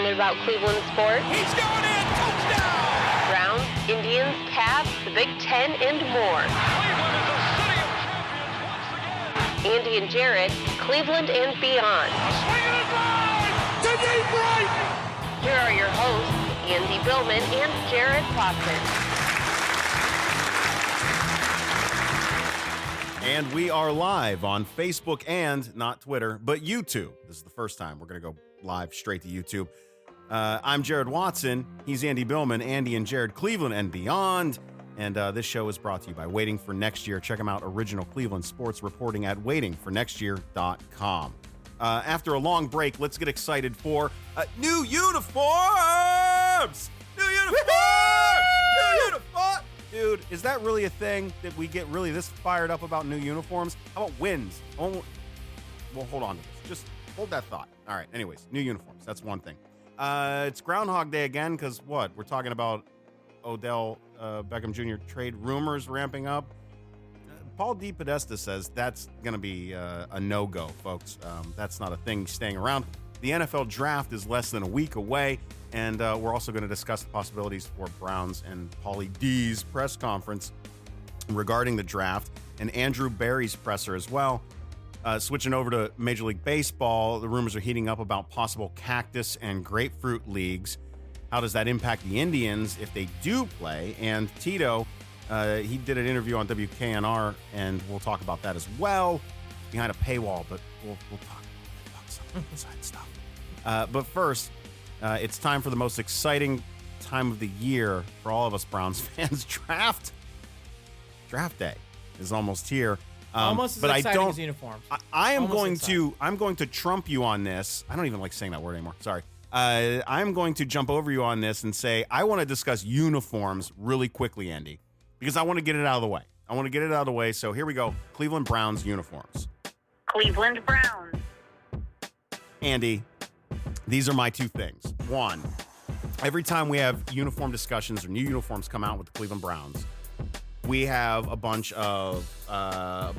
passionate about Cleveland sports. He's going in! Touchdown! Browns, Indians, Cavs, the Big Ten, and more. Cleveland is a city of champions once again! Andy and Jarid, Cleveland and beyond. A swing and a drive! To deep right! Here are your hosts, Andy Billman and Jarid Watson. And we are live on Facebook and not Twitter, but YouTube. This is the first time we're going to go live straight to YouTube. I'm Jarid Watson. He's Andy Billman, Andy and Jarid, Cleveland and beyond. And this show is brought to you by Waiting for Next Year. Check them out, original Cleveland sports reporting at waitingfornextyear.com. After a long break, let's get excited for new uniforms! New uniforms! New uniforms! Dude, is that really a thing that we get really this fired up about new uniforms? How about wins? Oh, well, hold on to this. Just hold that thought. All right, anyways, new uniforms. That's one thing. It's Groundhog Day again because what? We're talking about Odell Beckham Jr. trade rumors ramping up. Paul DePodesta says that's going to be a no-go, folks. That's not a thing staying around. The NFL draft is less than a week away, and we're also going to discuss the possibilities for Browns and Paulie D's press conference regarding the draft and Andrew Berry's presser as well. Switching over to Major League Baseball, the rumors are heating up about possible cactus and grapefruit leagues. How does that impact the Indians if they do play? And Tito, he did an interview on WKNR, and we'll talk about that as well. Behind a paywall, but we'll talk some inside stuff. But first, it's time for the most exciting time of the year for all of us Browns fans. Draft day is almost here. Almost as exciting as uniforms. I'm going to trump you on this. I don't even like saying that word anymore. Sorry. I'm going to jump over you on this and say I want to discuss uniforms really quickly, Andy, because I want to get it out of the way. So here we go. Cleveland Browns uniforms. Cleveland Browns. Andy, these are my two things. One, every time we have uniform discussions or new uniforms come out with the Cleveland Browns, we have a bunch of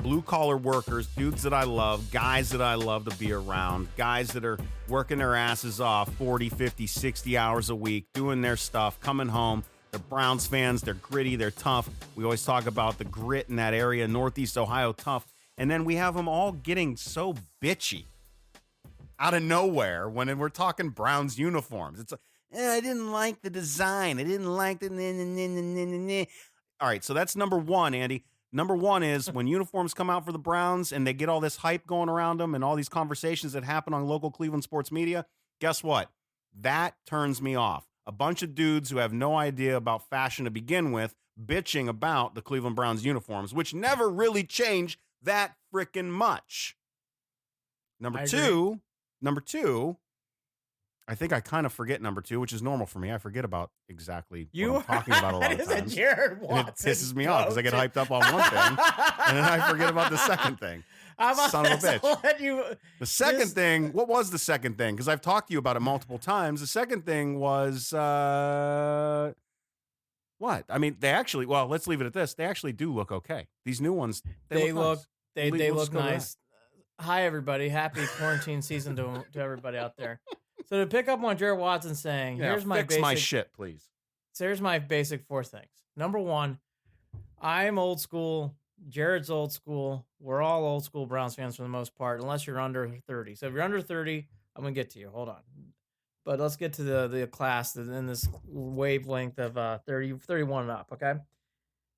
blue-collar workers, dudes that I love, guys that I love to be around, guys that are working their asses off 40, 50, 60 hours a week, doing their stuff, coming home. They're Browns fans. They're gritty. They're tough. We always talk about the grit in that area, Northeast Ohio tough. And then we have them all getting so bitchy out of nowhere when we're talking Browns uniforms. It's like, I didn't like the design. I didn't like the... All right, so that's number one, Andy. Number one is when uniforms come out for the Browns and they get all this hype going around them and all these conversations that happen on local Cleveland sports media, guess what? That turns me off. A bunch of dudes who have no idea about fashion to begin with bitching about the Cleveland Browns uniforms, which never really changed that freaking much. Number two, I think I kind of forget number two, which is normal for me. I forget about exactly what I'm talking about a lot of times. Jarid Watson. And it pisses me off because I get hyped up on one thing and then I forget about the second thing. Son of a bitch. The second thing, what was the second thing? Because I've talked to you about it multiple times. The second thing was, what? I mean, let's leave it at this. They actually do look okay. These new ones, they look nice. Hi, everybody. Happy quarantine season to everybody out there. So to pick up on Jarid Watson saying, here's my shit, please. So here's my basic four things. Number one, I'm old school. Jared's old school. We're all old school Browns fans for the most part, unless you're under 30. So if you're under 30, I'm going to get to you. Hold on. But let's get to the class in this wavelength of 30, 31 and up, okay?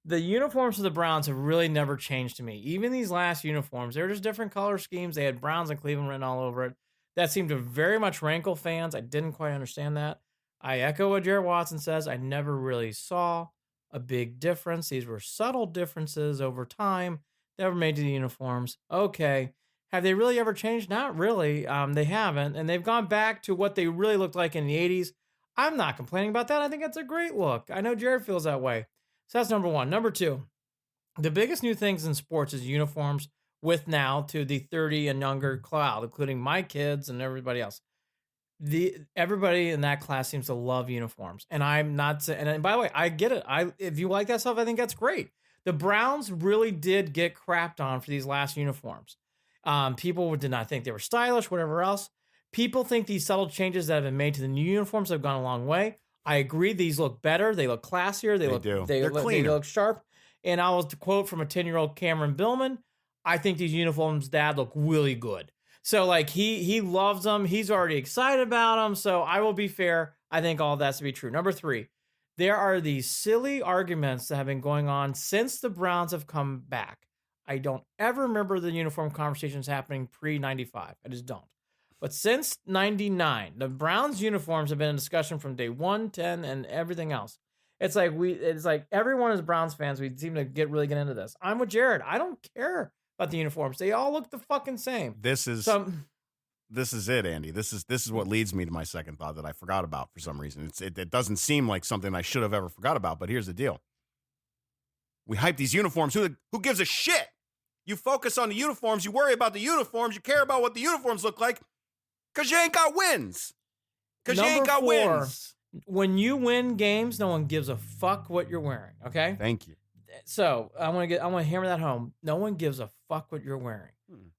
The uniforms for the Browns have really never changed to me. Even these last uniforms, they're just different color schemes. They had Browns and Cleveland written all over it. That seemed to very much rankle fans. I didn't quite understand that. I echo what Jarid Watson says. I never really saw a big difference. These were subtle differences over time that were made to the uniforms. Okay. Have they really ever changed? Not really. They haven't. And they've gone back to what they really looked like in the 80s. I'm not complaining about that. I think that's a great look. I know Jared feels that way. So that's number one. Number two, the biggest new things in sports is uniforms with now to the 30 and younger crowd, including my kids and everybody else. Everybody in that class seems to love uniforms. And I'm not saying, and by the way, I get it. If you like that stuff, I think that's great. The Browns really did get crapped on for these last uniforms. People did not think they were stylish, whatever else. People think these subtle changes that have been made to the new uniforms have gone a long way. I agree. These look better. They look classier. They do. They They're cleaner. look sharp. And I was to quote from a 10-year-old Cameron Billman, I think these uniforms, Dad, look really good. So like he loves them. He's already excited about them. So I will be fair. I think all of that's to be true. Number 3, there are these silly arguments that have been going on since the Browns have come back. I don't ever remember the uniform conversations happening pre-95. I just don't. But since 99, the Browns uniforms have been in discussion from day 1, 10, and everything else. It's like everyone is Browns fans. We seem to get into this. I'm with Jared. I don't care about the uniforms. They all look the fucking same. This is it, Andy. This is what leads me to my second thought that I forgot about for some reason. It doesn't seem like something I should have ever forgot about, but here's the deal. We hype these uniforms. Who gives a shit? You focus on the uniforms. You worry about the uniforms. You care about what the uniforms look like because you ain't got wins. Because you ain't got wins. When you win games, no one gives a fuck what you're wearing, okay? Thank you. So I want to hammer that home. No one gives a fuck what you're wearing.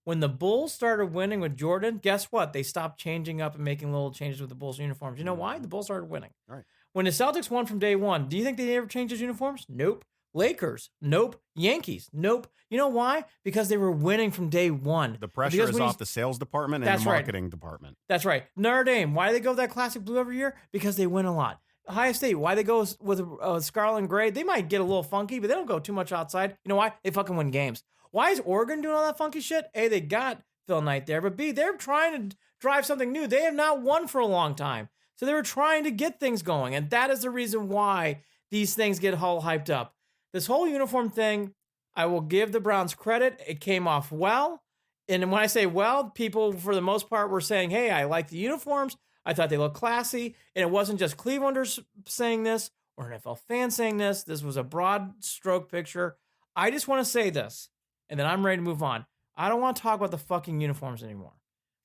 When the Bulls started winning with Jordan, guess what? They stopped changing up and making little changes with the Bulls uniforms. You know why? The Bulls started winning. All right. When the Celtics won from day 1, do you think they ever changed his uniforms? Nope. Lakers? Nope. Yankees? Nope. You know why? Because they were winning from day 1. The pressure is off the sales department and the marketing department. That's right. Notre Dame, why do they go with that classic blue every year? Because they win a lot. Ohio State, why they go with scarlet and gray? They might get a little funky, but they don't go too much outside. You know why? They fucking win games. Why is Oregon doing all that funky shit? A, they got Phil Knight there, but B, they're trying to drive something new. They have not won for a long time. So they were trying to get things going, and that is the reason why these things get all hyped up. This whole uniform thing, I will give the Browns credit. It came off well. And when I say well, people, for the most part, were saying, hey, I like the uniforms. I thought they looked classy. And it wasn't just Clevelanders saying this or NFL fans saying this. This was a broad stroke picture. I just want to say this, and then I'm ready to move on. I don't want to talk about the fucking uniforms anymore.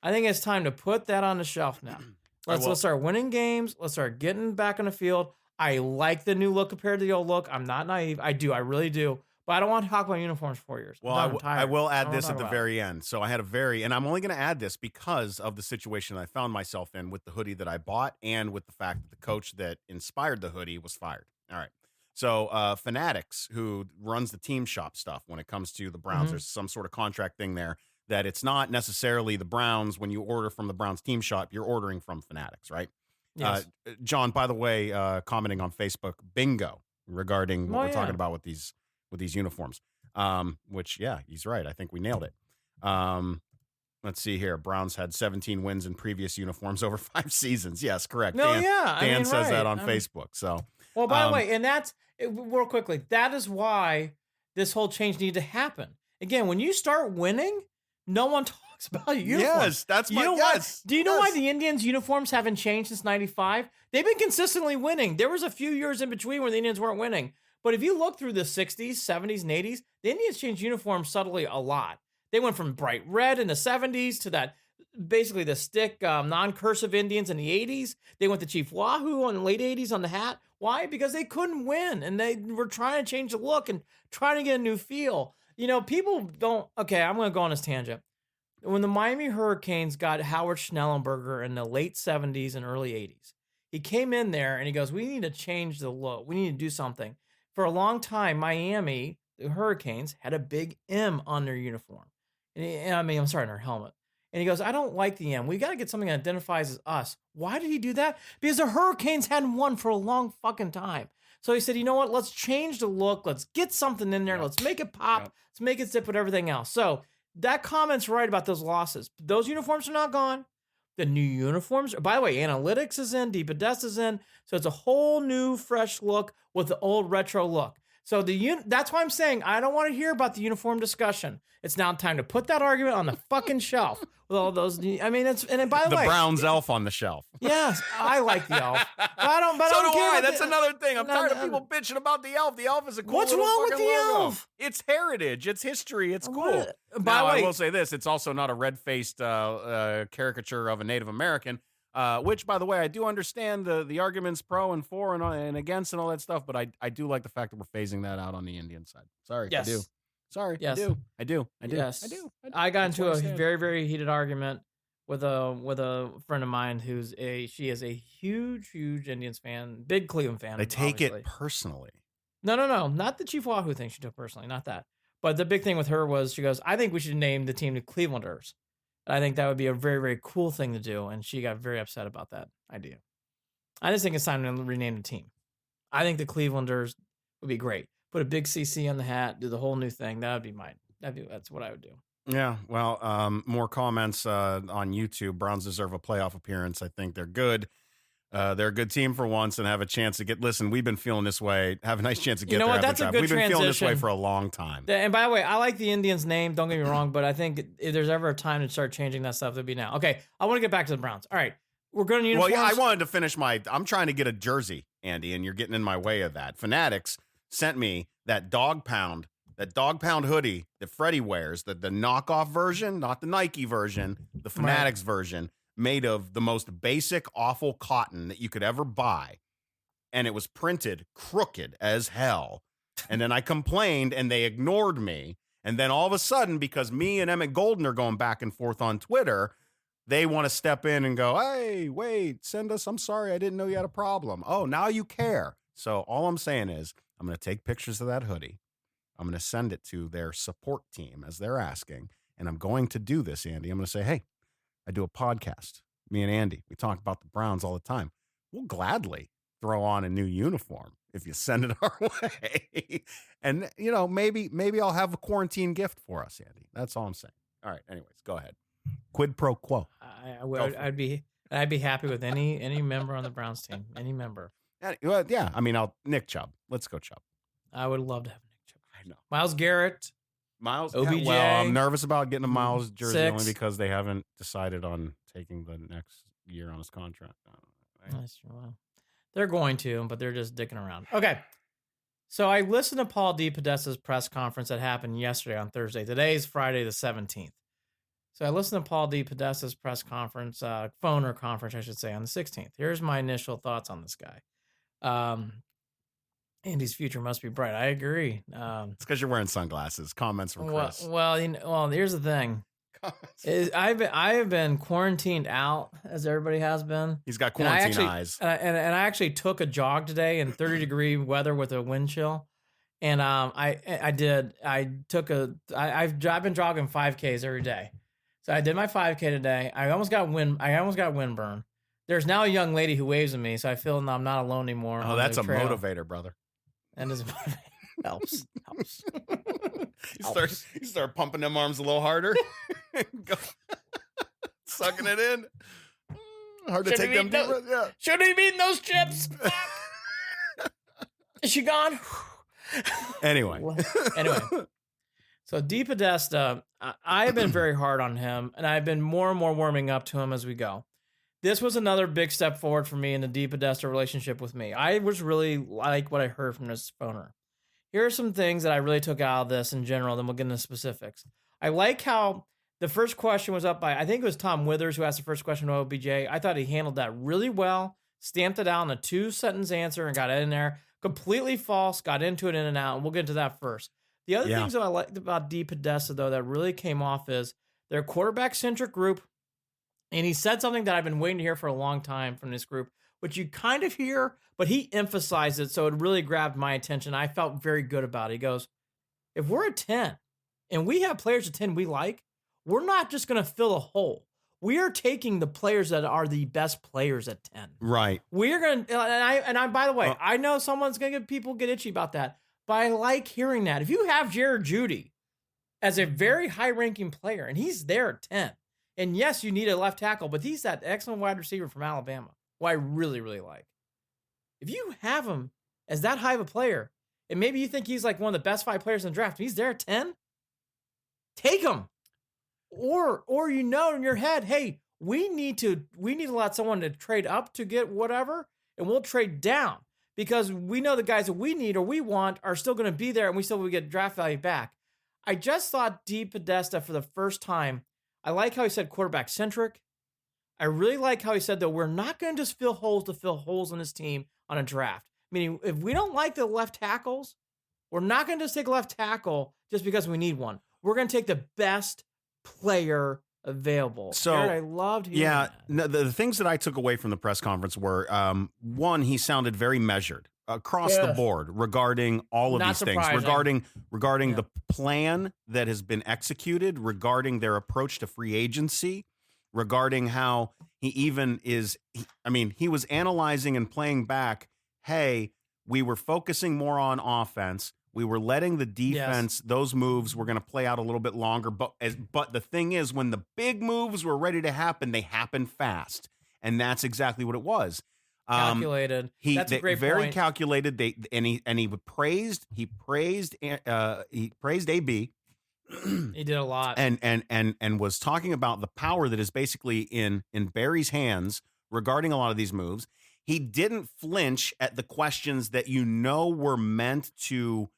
I think it's time to put that on the shelf now. Let's start winning games. Let's start getting back on the field. I like the new look compared to the old look. I'm not naive. I do. I really do. But I don't want to talk about uniforms for 4 years. Well, I will add this at the very end. So I had and I'm only going to add this because of the situation I found myself in with the hoodie that I bought and with the fact that the coach that inspired the hoodie was fired. All right. So Fanatics, who runs the team shop stuff when it comes to the Browns, there's some sort of contract thing there that it's not necessarily the Browns. When you order from the Browns team shop, you're ordering from Fanatics, right? Yes. John, by the way, commenting on Facebook, bingo, regarding what we're talking about with these uniforms, which, yeah, he's right. I think we nailed it. Let's see here. Browns had 17 wins in previous uniforms over 5 seasons. Yes, correct. No, Dan says that on Facebook. So, well, by the way, and that's real quickly. That is why this whole change needed to happen. Again, when you start winning, no one talks about uniforms. Yes, that's my yes. Do you know why the Indians' uniforms haven't changed since '95? They've been consistently winning. There was a few years in between where the Indians weren't winning. But if you look through the 60s, 70s, and 80s, the Indians changed uniforms subtly a lot. They went from bright red in the 70s to that, basically the stick non-cursive Indians in the 80s. They went to Chief Wahoo in the late 80s on the hat. Why? Because they couldn't win, and they were trying to change the look and trying to get a new feel. You know, people don't... Okay, I'm going to go on this tangent. When the Miami Hurricanes got Howard Schnellenberger in the late 70s and early 80s, he came in there and he goes, we need to change the look. We need to do something. For a long time, Miami, the Hurricanes, had a big M on their uniform. On their helmet. And he goes, I don't like the M. We got to get something that identifies as us. Why did he do that? Because the Hurricanes hadn't won for a long fucking time. So he said, you know what? Let's change the look. Let's get something in there. Yep. Let's make it pop. Yep. Let's make it zip with everything else. So that comment's right about those losses. Those uniforms are not gone. The new uniforms, by the way, Analytics is in, DePodesta is in. So it's a whole new, fresh look with the old retro look. So that's why I'm saying I don't want to hear about the uniform discussion. It's now time to put that argument on the fucking shelf with all those. I mean, and by the way, the Browns elf on the shelf. Yes, I like the elf. But I don't care. That's another thing. I'm tired of people bitching about the elf. The elf is a cool. What's wrong with the logo. elf? It's heritage. It's history. It's cool. By the way, I will say this: it's also not a red-faced caricature of a Native American. Which, by the way, I do understand the arguments pro and for and against and all that stuff, but I do like the fact that we're phasing that out on the Indian side. Sorry, yes. I do. Sorry, yes. I do. Yes. I do. I got into a very, very heated argument with a friend of mine she is a huge Indians fan, big Cleveland fan. They take obviously. it personally. No, not the Chief Wahoo thing she took personally, not that. But the big thing with her was she goes, I think we should name the team the Clevelanders. I think that would be a very, very cool thing to do. And she got very upset about that idea. I just think it's time to rename the team. I think the Clevelanders would be great. Put a big CC on the hat, do the whole new thing. That's what I would do. Yeah, well, more comments on YouTube. Browns deserve a playoff appearance. I think they're good. They're a good team for once and have a chance to listen, we've been feeling this way. Have a nice chance to get there. That's a good We've been feeling this way transition. for a long time. And by the way, I like the Indians name. Don't get me wrong, but I think if there's ever a time to start changing that stuff, it'd be now. Okay, I want to get back to the Browns. All right, we're going to uniforms. Well, yeah, I wanted to finish I'm trying to get a jersey, Andy, and you're getting in my way of that. Fanatics sent me that dog pound hoodie that Freddie wears, the knockoff version, not the Nike version, the Fanatics version, made of the most basic, awful cotton that you could ever buy. And it was printed crooked as hell. And then I complained and they ignored me. And then all of a sudden, because me and Emmett Golden are going back and forth on Twitter, they want to step in and go, hey, wait, I'm sorry, I didn't know you had a problem. Oh, now you care. So all I'm saying is I'm going to take pictures of that hoodie. I'm going to send it to their support team as they're asking. And I'm going to do this, Andy. I'm going to say, hey, I do a podcast. Me and Andy, we talk about the Browns all the time. We'll gladly throw on a new uniform if you send it our way. And, maybe I'll have a quarantine gift for us, Andy. That's all I'm saying. All right. Anyways, go ahead. Quid pro quo. I'd be happy with any member on the Browns team. Any member. Yeah. I mean, Nick Chubb. Let's go Chubb. I would love to have Nick Chubb. I know. Miles Garrett. Miles. OBJ. Well, I'm nervous about getting a Miles jersey 6. only because they haven't decided on taking the next year on his contract. That's true. Well, they're going to, but they're just dicking around. Okay. So I listened to Paul DePodesta's press conference that happened yesterday on Thursday. Today's Friday the 17th. So I listened to Paul DePodesta's press conference, phoner conference, I should say, on the 16th. Here's my initial thoughts on this guy. Andy's future must be bright. I agree. It's because you're wearing sunglasses. Comments from Chris. Well, here's the thing. I have been quarantined out, as everybody has been. He's got quarantine eyes. And I actually took a jog today in 30-degree weather with a wind chill. And I've been jogging 5Ks every day. So I did my 5K today. I almost got windburn. There's now a young lady who waves at me, so I feel I'm not alone anymore. Oh, that's a motivator, brother. That is a motivator. Helps. You start pumping them arms a little harder. Go. Sucking it in. Hard to take them deep breaths. Yeah. Shouldn't have eaten those chips. Is she gone? Anyway. So DePodesta, I've been very hard on him, and I've been more and more warming up to him as we go. This was another big step forward for me in the DePodesta relationship with me. I was really like what I heard from this phoner. Here are some things that I really took out of this in general, then we'll get into specifics. I like how the first question was up by, I think it was Tom Withers who asked the first question to OBJ. I thought he handled that really well, stamped it out in a 2-sentence answer and got it in there. Completely false, got into it in and out, and we'll get into that first. The other things that I liked about DePodesta, though, that really came off is they're a quarterback-centric group, and he said something that I've been waiting to hear for a long time from this group, which you kind of hear, but he emphasized it, so it really grabbed my attention. I felt very good about it. He goes, if we're at 10, and we have players at 10 we like, we're not just going to fill a hole. We are taking the players that are the best players at 10. Right. We're going to, and I, by the way, I know someone's going to get people get itchy about that, but I like hearing that. If you have Jared Judy as a very high-ranking player, and he's there at 10, and yes, you need a left tackle, but he's that excellent wide receiver from Alabama, who I really, really like. If you have him as that high of a player, and maybe you think he's like one of the best 5 players in the draft, and he's there at 10, take him. Or you know in your head, hey, we need to let someone to trade up to get whatever, and we'll trade down because we know the guys that we need or we want are still going to be there, and we still will get draft value back. I just thought DePodesta for the first time. I like how he said quarterback centric. I really like how he said that we're not going to just fill holes in this team on a draft. Meaning, if we don't like the left tackles, we're not going to just take a left tackle just because we need one. We're going to take the best player available. So, Jared, I loved hearing yeah, that. no, the things that I took away from the press conference were, one, he sounded very measured across the Yes. board regarding all of Not these things, surprising. regarding Yeah. the plan that has been executed, regarding their approach to free agency, regarding how he even is. He was analyzing and playing back. Hey, we were focusing more on offense. We were letting the defense, those moves were going to play out a little bit longer. But the thing is, when the big moves were ready to happen, they happened fast. And that's exactly what it was. Calculated. That's a great very point. calculated. He praised AB. He did a lot. And was talking about the power that is basically in Barry's hands regarding a lot of these moves. He didn't flinch at the questions that were meant to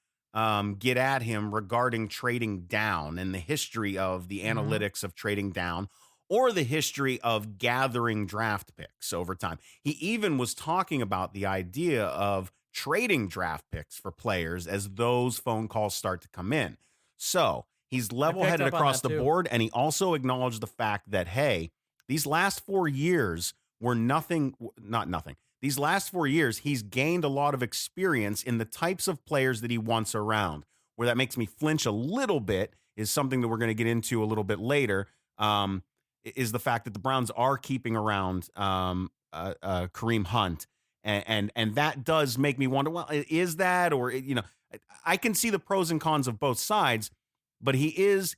get at him regarding trading down and the history of the analytics of trading down or the history of gathering draft picks over time. He even was talking about the idea of trading draft picks for players as those phone calls start to come in. So he's level-headed across the board, and he also acknowledged the fact that, hey, these last 4 years were not nothing. These last 4 years, he's gained a lot of experience in the types of players that he wants around. Where that makes me flinch a little bit is something that we're going to get into a little bit later, is the fact that the Browns are keeping around Kareem Hunt. And that does make me wonder, well, is that, or, I can see the pros and cons of both sides, but he is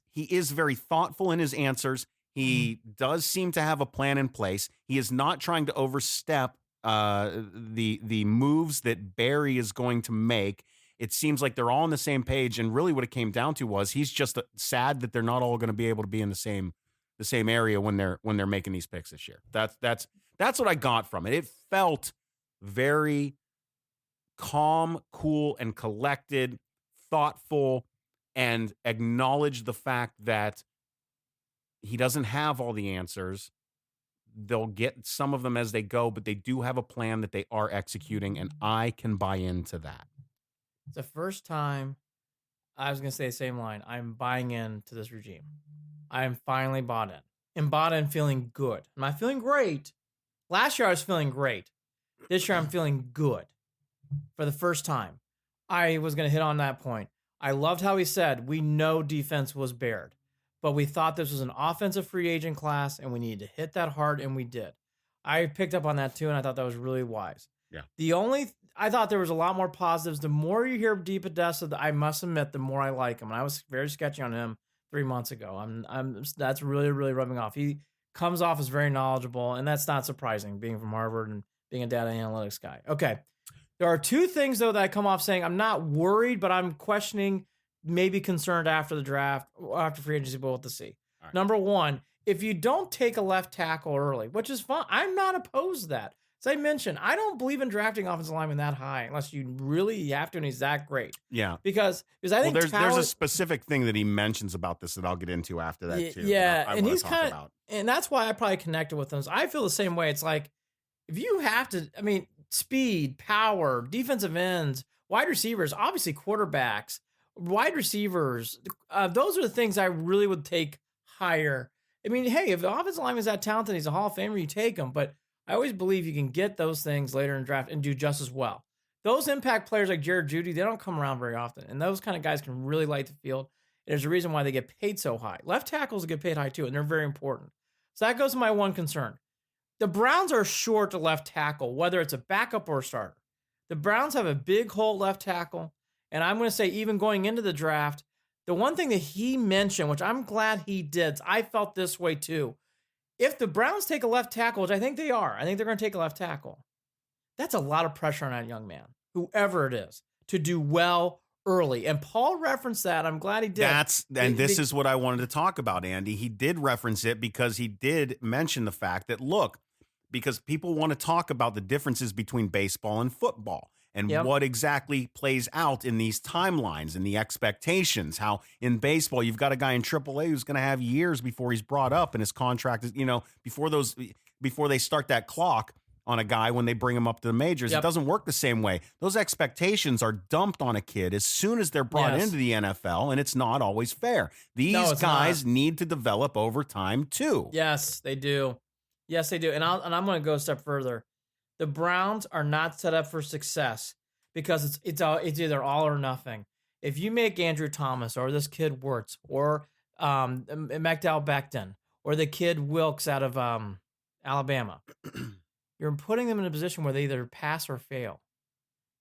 very thoughtful in his answers. He does seem to have a plan in place. He is not trying to overstep the moves that Barry is going to make. It seems like they're all on the same page, and really what it came down to was he's just sad that they're not all going to be able to be in the same area when they're making these picks this year. That's what I got from it. It felt very calm, cool, and collected, thoughtful, and acknowledged the fact that he doesn't have all the answers. They'll get some of them as they go, but they do have a plan that they are executing, and I can buy into that. It's the first time I was going to say the same line. I'm buying into this regime. I am finally bought in. And bought in feeling good. I'm not feeling great. Last year I was feeling great. This year I'm feeling good for the first time. I was going to hit on that point. I loved how he said, we know defense was bared, but we thought this was an offensive free agent class and we needed to hit that hard, and we did. I picked up on that too, and I thought that was really wise. Yeah. I thought there was a lot more positives. The more you hear Deep Odessa, I must admit, the more I like him. And I was very sketchy on him 3 months ago. That's really, really rubbing off. He comes off as very knowledgeable, and that's not surprising, being from Harvard and being a data analytics guy. Okay. There are two things, though, that I come off saying I'm not worried, but I'm questioning, maybe concerned after the draft, after free agency, but we'll have to see. Right. Number one, if you don't take a left tackle early, which is fine, I'm not opposed to that. As I mentioned, I don't believe in drafting offensive linemen that high unless you really have to, and he's that great. Yeah. Because I think there's a specific thing that he mentions about this that I'll get into after that too. Yeah, and he's kind of, and that's why I probably connected with him. So I feel the same way. It's like, if you have to, speed, power, defensive ends, wide receivers, obviously quarterbacks, wide receivers, those are the things I really would take higher. Hey, if the offensive lineman is that talented, he's a Hall of Famer, you take him. But I always believe you can get those things later in draft and do just as well. Those impact players like Jared Judy, they don't come around very often. And those kind of guys can really light the field. And there's a reason why they get paid so high. Left tackles get paid high too, and they're very important. So that goes to my one concern. The Browns are short to left tackle, whether it's a backup or a starter. The Browns have a big hole left tackle. And I'm going to say, even going into the draft, the one thing that he mentioned, which I'm glad he did, I felt this way too. If the Browns take a left tackle, which I think they are, I think they're going to take a left tackle. That's a lot of pressure on that young man, whoever it is, to do well early. And Paul referenced that. I'm glad he did. This is what I wanted to talk about, Andy. He did reference it because he did mention the fact that, look, because people want to talk about the differences between baseball and football. And what exactly plays out in these timelines and the expectations. How in baseball, you've got a guy in AAA who's going to have years before he's brought up and his contract is, before they start that clock. on a guy when they bring him up to the majors. Yep. It doesn't work the same way. Those expectations are dumped on a kid as soon as they're brought into the NFL, and it's not always fair. These guys need to develop over time too. Yes, they do. Yes, they do. And I'm going to go a step further. The Browns are not set up for success because it's either all or nothing. If you make Andrew Thomas or this kid Wirtz or McDowell Becton or the kid Wilkes out of Alabama, you're putting them in a position where they either pass or fail.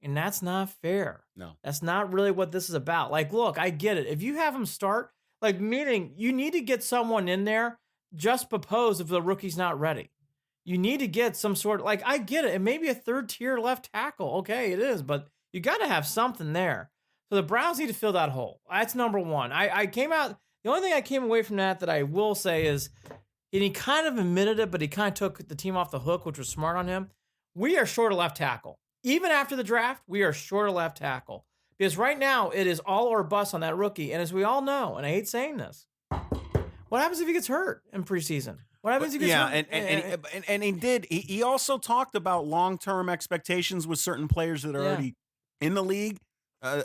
And that's not fair. No. That's not really what this is about. Like, look, I get it. If you have them start, like, meaning you need to get someone in there just propose if the rookie's not ready. You need to get some sort of, like, I get it. It may be a third-tier left tackle. Okay, it is. But you got to have something there. So the Browns need to fill that hole. That's number one. I came out, the only thing I came away from that I will say is, and he kind of admitted it, but he kind of took the team off the hook, which was smart on him. We are short of left tackle. Even after the draft, we are short of left tackle. Because right now, it is all or bust on that rookie. And as we all know, and I hate saying this, what happens if he gets hurt in preseason? What happens if he gets hurt? And he did. He also talked about long-term expectations with certain players that are already in the league.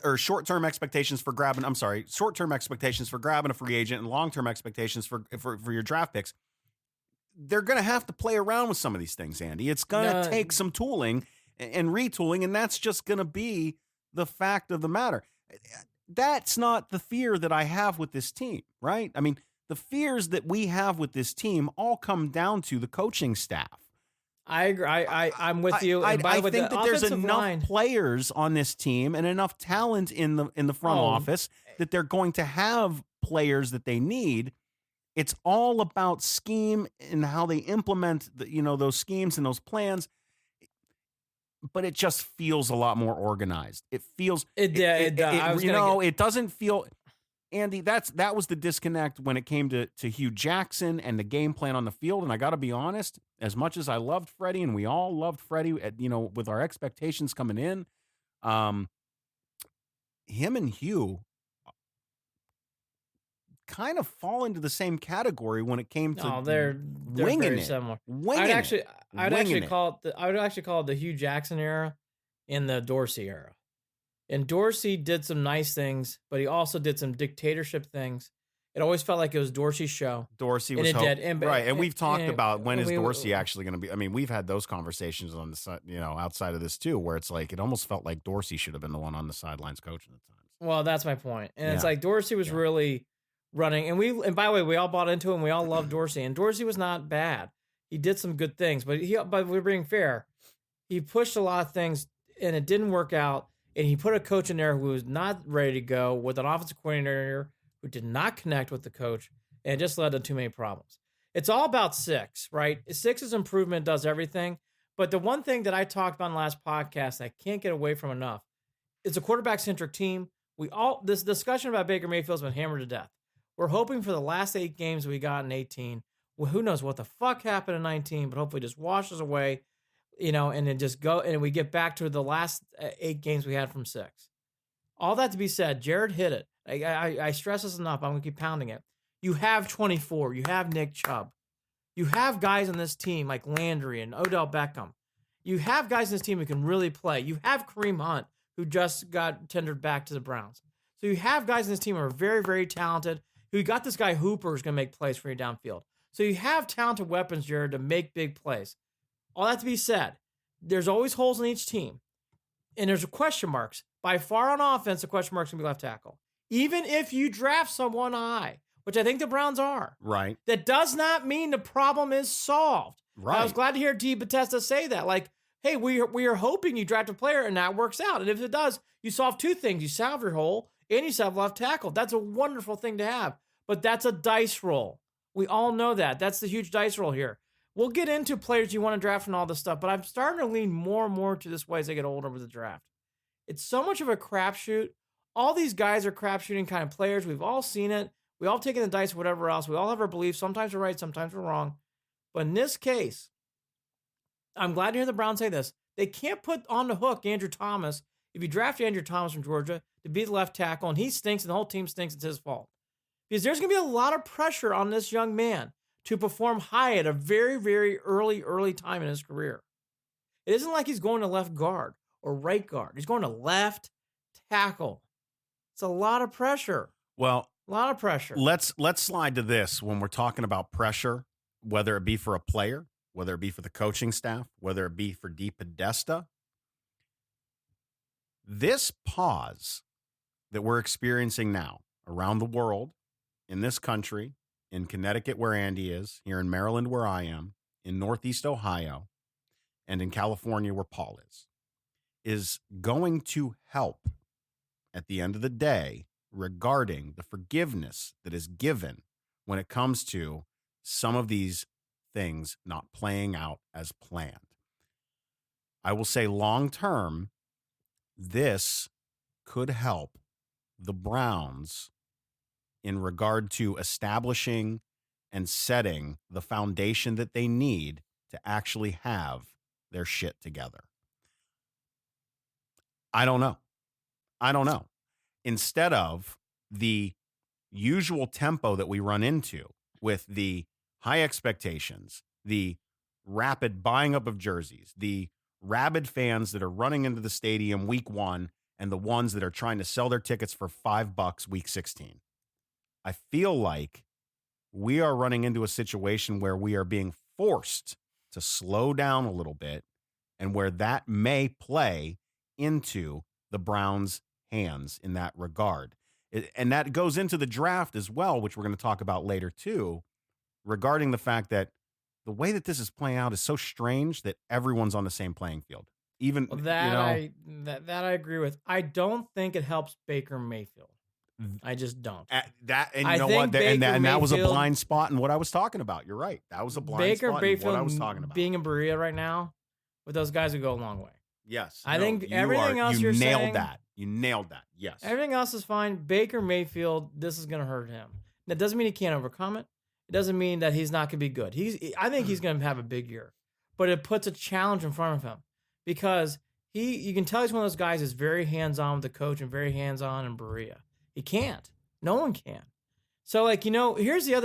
Or short-term expectations for grabbing, short-term expectations for grabbing a free agent and long-term expectations for your draft picks. They're going to have to play around with some of these things, Andy. It's going to take some tooling and retooling, and that's just going to be the fact of the matter. That's not the fear that I have with this team, right? I mean, the fears that we have with this team all come down to the coaching staff. I agree. I'm with you. I think that there's enough players on this team and enough talent in the front office that they're going to have players that they need. It's all about scheme and how they implement those schemes and those plans. But it just feels a lot more organized. It feels it doesn't feel. Andy, that was the disconnect when it came to Hugh Jackson and the game plan on the field. And I got to be honest, as much as I loved Freddie and we all loved Freddie, with our expectations coming in, him and Hugh kind of fall into the same category when it came to they're winging very it. similar. Winging I would actually call it the Hugh Jackson era and the Dorsey era. And Dorsey did some nice things, but he also did some dictatorship things. It always felt like it was Dorsey's show. Dorsey was right, and we've talked about when is Dorsey actually going to be. I mean, we've had those conversations on the side, outside of this too, where it's like it almost felt like Dorsey should have been the one on the sidelines coaching at times. Well, that's my point, and it's like Dorsey was really running, and by the way, we all bought into him. We all loved Dorsey, and Dorsey was not bad. He did some good things, but we're being fair. He pushed a lot of things, and it didn't work out. And he put a coach in there who was not ready to go, with an offensive coordinator who did not connect with the coach, and it just led to too many problems. It's all about 6, right? 6's improvement does everything. But the one thing that I talked about in the last podcast I can't get away from enough, it's a quarterback-centric team. This discussion about Baker Mayfield's been hammered to death. We're hoping for the last 8 games we got in 18. Well, who knows what the fuck happened in 19, but hopefully it just washes away. And then just go, and we get back to the last 8 games we had from 6. All that to be said, Jared hit it. I stress this enough. I'm going to keep pounding it. You have 24. You have Nick Chubb. You have guys on this team like Landry and Odell Beckham. You have guys on this team who can really play. You have Kareem Hunt, who just got tendered back to the Browns. So you have guys on this team who are very, very talented, who got this guy Hooper who's going to make plays for you downfield. So you have talented weapons, Jared, to make big plays. All that to be said, there's always holes in each team, and there's question marks. By far on offense, the question marks can be left tackle. Even if you draft someone high, which I think the Browns are, right? That does not mean the problem is solved. Right. I was glad to hear T. Bethesda say that. Like, hey, we are hoping you draft a player and that works out. And if it does, you solve 2 things: you solve your hole and you solve left tackle. That's a wonderful thing to have. But that's a dice roll. We all know that. That's the huge dice roll here. We'll get into players you want to draft and all this stuff, but I'm starting to lean more and more to this way as I get older with the draft. It's so much of a crapshoot. All these guys are crapshooting kind of players. We've all seen it. We all taken the dice, whatever else. We all have our beliefs. Sometimes we're right, sometimes we're wrong. But in this case, I'm glad to hear the Browns say this. They can't put on the hook Andrew Thomas. If you draft Andrew Thomas from Georgia to be the left tackle and he stinks and the whole team stinks, it's his fault. Because there's going to be a lot of pressure on this young man to perform high at a very, very early time in his career. It isn't like he's going to left guard or right guard. He's going to left tackle. It's a lot of pressure. Well, A lot of pressure. let's slide to this when we're talking about pressure, whether it be for a player, whether it be for the coaching staff, whether it be for DePodesta. This pause that we're experiencing now around the world, in this country, in Connecticut where Andy is, here in Maryland where I am, in Northeast Ohio, and in California where Paul is going to help at the end of the day regarding the forgiveness that is given when it comes to some of these things not playing out as planned. I will say long term, this could help the Browns in regard to establishing and setting the foundation that they need to actually have their shit together. I don't know. Instead of the usual tempo that we run into with the high expectations, the rapid buying up of jerseys, the rabid fans that are running into the stadium week 1 and the ones that are trying to sell their tickets for $5 week 16. I feel like we are running into a situation where we are being forced to slow down a little bit and where that may play into the Browns' hands in that regard. And that goes into the draft as well, which we're going to talk about later too, regarding the fact that the way that this is playing out is so strange that everyone's on the same playing field. Even that I agree with. I don't think it helps Baker Mayfield. I just don't. That was a blind spot in what I was talking about. You're right. That was a blind spot in what I was talking about. Being in Berea right now with those guys would go a long way. Yes. I think everything else you're saying. You nailed that. Yes. Everything else is fine. Baker Mayfield, this is going to hurt him. That doesn't mean he can't overcome it. It doesn't mean that he's not going to be good. I think he's going to have a big year. But it puts a challenge in front of him because you can tell he's one of those guys that's very hands-on with the coach and very hands-on in Berea. He can't. No one can. So, here's to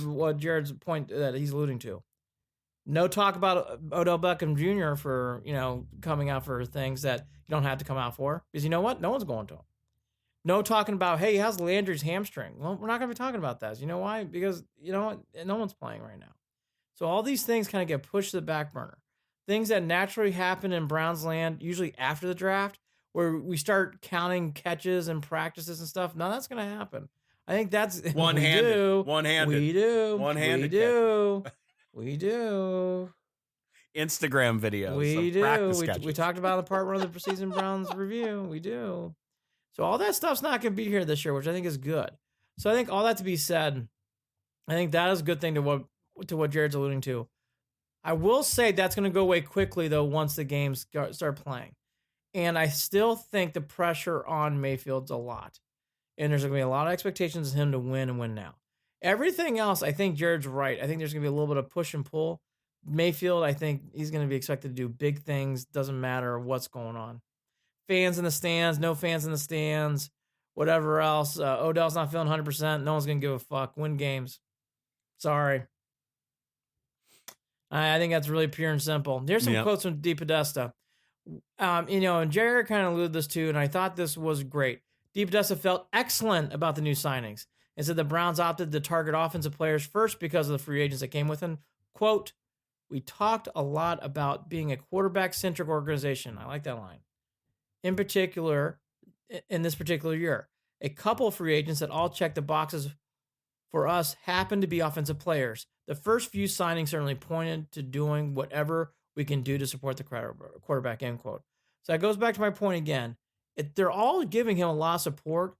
what Jared's point that he's alluding to. No talk about Odell Beckham Jr. for, coming out for things that you don't have to come out for. Because you know what? No one's going to him. No talking about, hey, how's Landry's hamstring? Well, we're not going to be talking about that. You know why? Because, you know what? No one's playing right now. So all these things kind of get pushed to the back burner. Things that naturally happen in Browns land, usually after the draft, where we start counting catches and practices and stuff. No, that's going to happen. I think that's one-handed. We do. One-handed. We do. Instagram videos. We do. Practice catches. We talked about the part 1 of the preseason Browns review. We do. So all that stuff's not going to be here this year, which I think is good. So I think all that to be said, I think that is a good thing to what Jared's alluding to. I will say that's going to go away quickly, though, once the games start playing. And I still think the pressure on Mayfield's a lot. And there's going to be a lot of expectations of him to win and win now. Everything else, I think Jared's right. I think there's going to be a little bit of push and pull. Mayfield, I think he's going to be expected to do big things. Doesn't matter what's going on. Fans in the stands, no fans in the stands, whatever else. Odell's not feeling 100%. No one's going to give a fuck. Win games. Sorry. I think that's really pure and simple. There's some quotes from DePodesta. And Jared kind of alluded this too, and I thought this was great. DePodesta felt excellent about the new signings and said the Browns opted to target offensive players first because of the free agents that came with them. Quote, we talked a lot about being a quarterback-centric organization. I like that line. In particular, in this particular year, a couple of free agents that all checked the boxes for us happened to be offensive players. The first few signings certainly pointed to doing whatever we can do to support the quarterback, end quote. So that goes back to my point again. They're all giving him a lot of support.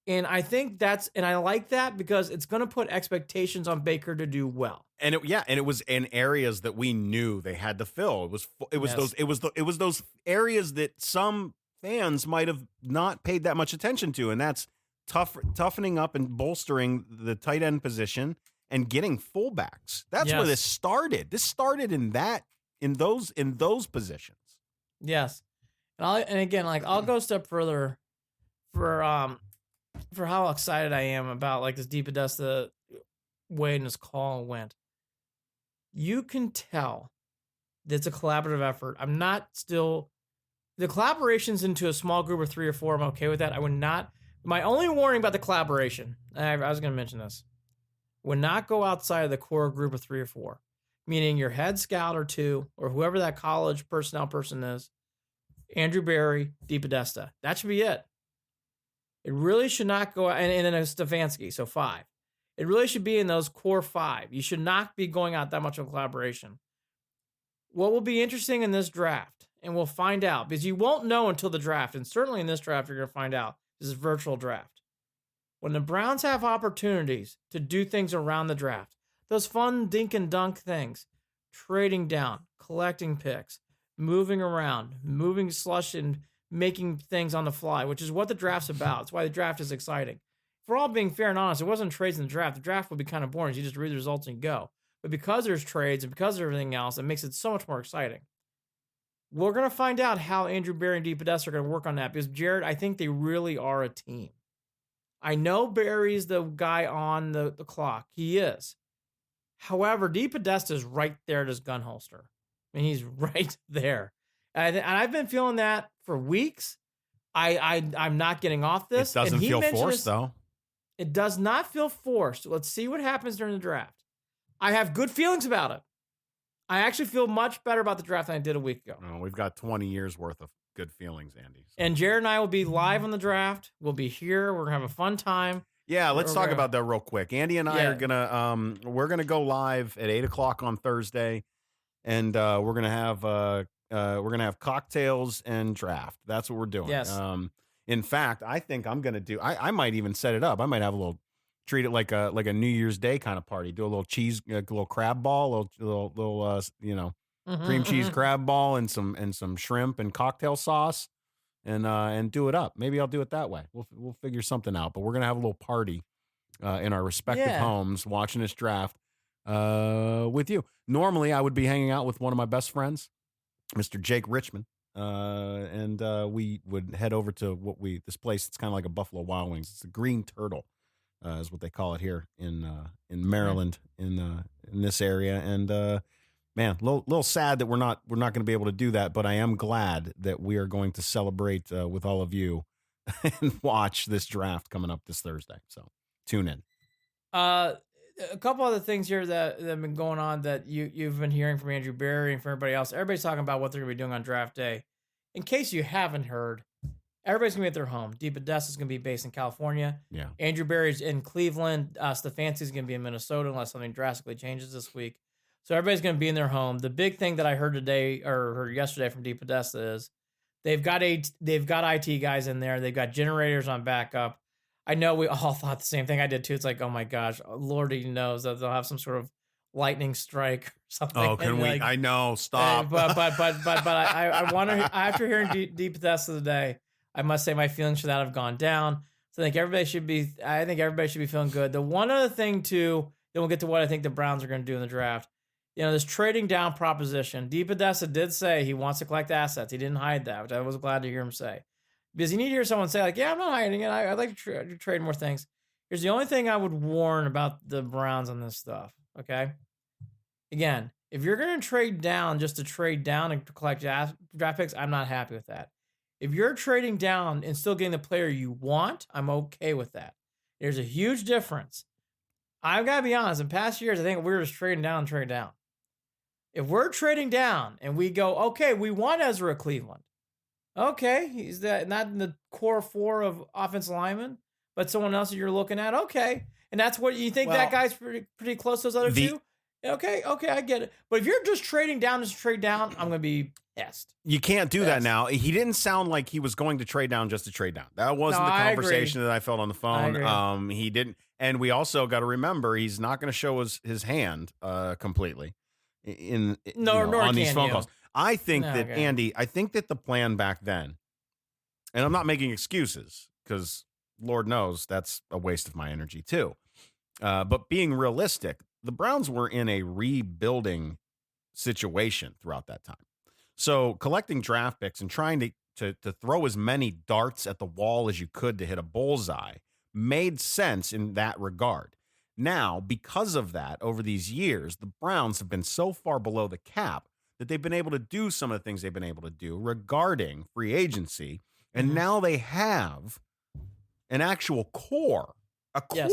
And I think I like that because it's going to put expectations on Baker to do well. And it was in areas that we knew they had to fill. It was those areas that some fans might have not paid that much attention to, and that's toughening up and bolstering the tight end position and getting fullbacks. That's where this started. This started in those positions. Yes, and again, I'll go a step further for how excited I am about this DePodesta way and his call went. You can tell It's a collaborative effort. I'm not still the collaborations into a small group of 3 or 4. I'm okay with that. I would not. My only warning about the collaboration, I was going to mention this, would not go outside of the core group of 3 or 4, meaning your head scout or 2, or whoever that college personnel person is, Andrew Berry, DePodesta. That should be it. It really should not go, and then a Stefanski, so 5. It really should be in those core 5. You should not be going out that much of collaboration. What will be interesting in this draft, and we'll find out, because you won't know until the draft, and certainly in this draft, you're going to find out. This is a virtual draft. When the Browns have opportunities to do things around the draft, those fun dink and dunk things, trading down, collecting picks, moving around, moving slush and making things on the fly, which is what the draft's about. It's why the draft is exciting. If we're all being fair and honest, it wasn't trades in the draft. The draft would be kind of boring. You just read the results and go. But because there's trades and because of everything else, it makes it so much more exciting. We're going to find out how Andrew Berry and DePodesta are going to work on that because, Jared, I think they really are a team. I know Berry's the guy on the clock. He is. However, DePodesta is right there at his gun holster. I mean, he's right there. And I've been feeling that for weeks. I'm not getting off this. It doesn't feel forced, though. It does not feel forced. Let's see what happens during the draft. I have good feelings about it. I actually feel much better about the draft than I did a week ago. Oh, we've got 20 years worth of good feelings, Andy. So. And Jared and I will be live on the draft. We'll be here. We're going to have a fun time. Yeah, let's talk about that real quick. Andy and I are gonna we're gonna go live at 8:00 on Thursday, and we're gonna have cocktails and draft. That's what we're doing. Yes. In fact, I think I'm gonna do. I might even set it up. I might have a little treat it like a New Year's Day kind of party. Do a little cheese, a little crab ball, a little cream cheese crab ball, and some shrimp and cocktail sauce. And do it up. Maybe I'll do it that way. We'll figure something out. But we're gonna have a little party in our respective homes, watching this draft with you. Normally, I would be hanging out with one of my best friends, Mr. Jake Richmond, and we would head over to this place. It's kind of like a Buffalo Wild Wings. It's the Green Turtle, is what they call it here in Maryland, in this area. And man, little sad that we're not going to be able to do that, but I am glad that we are going to celebrate with all of you and watch this draft coming up this Thursday. So tune in. A couple other things here that have been going on that you've been hearing from Andrew Berry and from everybody else. Everybody's talking about what they're going to be doing on draft day. In case you haven't heard, everybody's going to be at their home. DePodesta is going to be based in California. Yeah. Andrew Berry's in Cleveland. Stefanski is going to be in Minnesota unless something drastically changes this week. So everybody's going to be in their home. The big thing that I heard today or heard yesterday from DePodesta is they've got IT guys in there. They've got generators on backup. I know we all thought the same thing. I did too. It's like, oh my gosh, Lordy knows that they'll have some sort of lightning strike or something. Oh, can we? I know. Stop. But I want to. After hearing DePodesta today, I must say my feelings for that have gone down. So I think everybody should be feeling good. The one other thing too, then we'll get to what I think the Browns are going to do in the draft. This trading down proposition. DePodesta did say he wants to collect assets. He didn't hide that, which I was glad to hear him say. Because you need to hear someone say, like, yeah, I'm not hiding it. I'd like to trade more things. Here's the only thing I would warn about the Browns on this stuff, okay? Again, if you're going to trade down just to trade down and collect draft picks, I'm not happy with that. If you're trading down and still getting the player you want, I'm okay with that. There's a huge difference. I've got to be honest. In past years, I think we're just trading down and trade down. If we're trading down and we go, okay, we want Ezra Cleveland. Okay, he's not in the core 4 of offensive linemen, but someone else that you're looking at. Okay, and that's what you think that guy's pretty close to those other two. Okay, I get it. But if you're just trading down just to trade down, I'm going to be pissed. You can't do that now. He didn't sound like he was going to trade down just to trade down. That wasn't the conversation that I felt on the phone. He didn't. And we also got to remember he's not going to show his hand completely on these phone calls. I think Andy, I think that the plan back then, and I'm not making excuses because Lord knows that's a waste of my energy too. But being realistic, the Browns were in a rebuilding situation throughout that time. So collecting draft picks and trying to throw as many darts at the wall as you could to hit a bullseye made sense in that regard. Now, because of that, over these years, the Browns have been so far below the cap that they've been able to do some of the things they've been able to do regarding free agency. And now they have an actual core, Yes.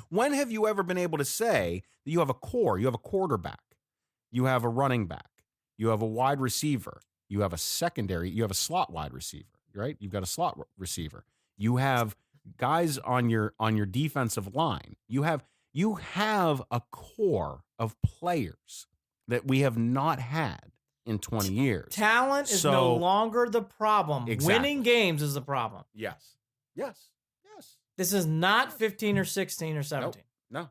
When have you ever been able to say that you have a core? You have a quarterback, you have a running back, you have a wide receiver, you have a secondary, you have a slot wide receiver, right? You've got a slot receiver. You have guys on your defensive line. You have a core of players that we have not had in 20 years. Talent is no longer the problem. Exactly. Winning games is the problem. Yes. This is not 15 or 16 or 17. No.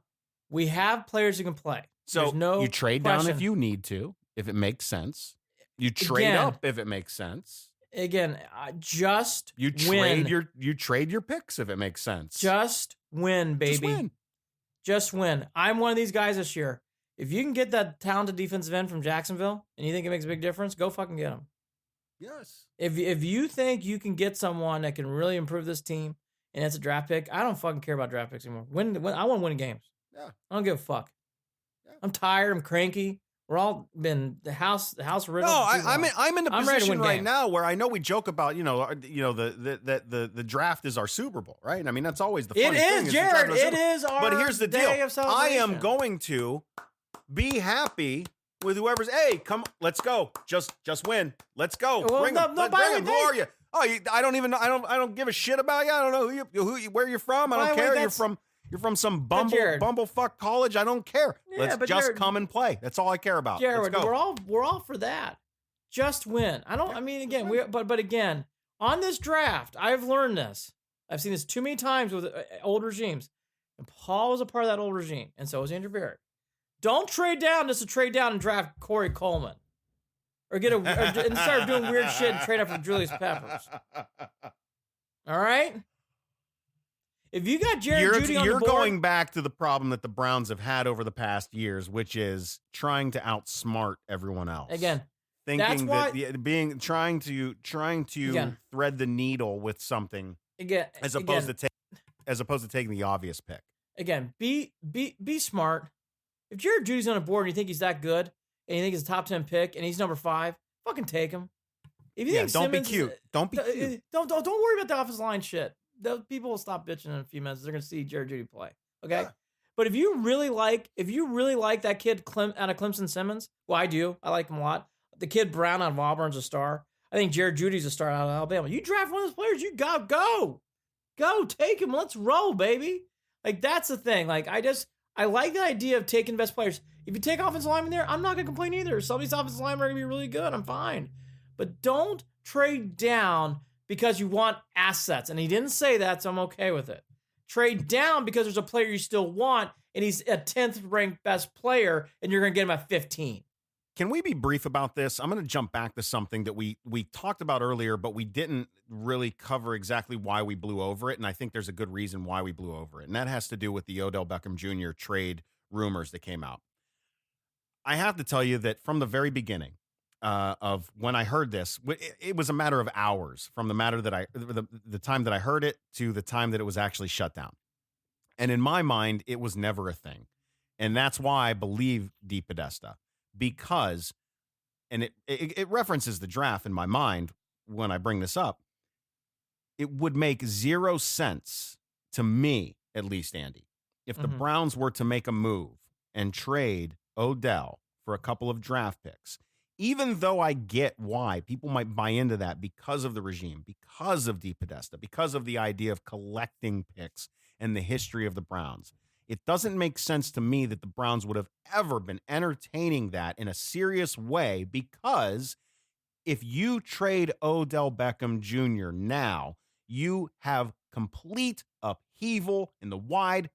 We have players who can play. So There's no you trade question. down if you need to, if it makes sense. You trade up if it makes sense. Again, just You win. trade your picks if it makes sense. Just win, baby. Just win. Just win. I'm one of these guys this year. If you can get that talented defensive end from Jacksonville and you think it makes a big difference, go fucking get him. Yes. If you think you can get someone that can really improve this team and it's a draft pick, I don't fucking care about draft picks anymore. I want to win games. Yeah. I don't give a fuck. Yeah. I'm tired. I'm cranky. We're all been the house riddled. No, I'm in a I'm ready to position win right games. now where I know we joke about the draft is our Super Bowl, right? I mean that's always the funny thing. Jared. The draft is our It is our But here's the day deal. of I am celebration. going to be happy with whoever's. Hey, come, let's go. Just win. Let's go. Well, Bring no, them. no, Bring by the them. way, Who are you? Oh, I don't even. I don't give a shit about you. I don't know where you're from. I don't care. You're from some bumblefuck college. I don't care. Yeah, Let's but just Jared- come and play. That's all I care about. Jared, Let's go. we're all for that. Just win. But again, on this draft, I've learned this. I've seen this too many times with old regimes. And Paul was a part of that old regime, and so was Andrew Barrett. Don't trade down just to trade down and draft Corey Coleman. And start doing weird shit and trade up for Julius Peppers. All right? If you got Jared Judy on the board, You're going back to the problem that the Browns have had over the past years, which is trying to outsmart everyone else. again, thinking why- that trying to Again. thread the needle with something as opposed to taking the obvious pick. Again, be smart. If Jared Judy's on a board and you think he's that good, and you think he's a top 10 pick, and he's number 5, fucking take him. If you think Don't be Simmons cute. Don't be cute. Don't worry about the offensive line shit. Those people will stop bitching in a few minutes. They're gonna see Jared Judy play. Okay. Yeah. But if you really like that kid out of Clemson Simmons, well, I do. I like him a lot. The kid Brown out of Auburn's a star. I think Jared Judy's a star out of Alabama. You draft one of those players, you gotta go. Go, take him. Let's roll, baby. Like, that's the thing. Like, I like the idea of taking best players. If you take offensive linemen there, I'm not gonna complain either. Some of these offensive linemen are gonna be really good. I'm fine. But don't trade down because you want assets. And he didn't say that, so I'm okay with it. Trade down because there's a player you still want, and he's a 10th ranked best player, and you're going to get him at 15. Can we be brief about this? I'm going to jump back to something that we talked about earlier, but we didn't really cover exactly why we blew over it, and I think there's a good reason why we blew over it, and that has to do with the Odell Beckham Jr. trade rumors that came out. I have to tell you that from the very beginning, of when I heard this, it was a matter of hours from the time that I heard it to the time that it was actually shut down. And in my mind, it was never a thing. And that's why I believe DePodesta, because, and it references the draft in my mind when I bring this up, it would make 0 sense to me, at least, Andy, if the Browns were to make a move and trade Odell for a couple of draft picks. Even though I get why people might buy into that because of the regime, because of DePodesta, because of the idea of collecting picks and the history of the Browns, it doesn't make sense to me that the Browns would have ever been entertaining that in a serious way, because if you trade Odell Beckham Jr. now, you have complete upheaval in the wide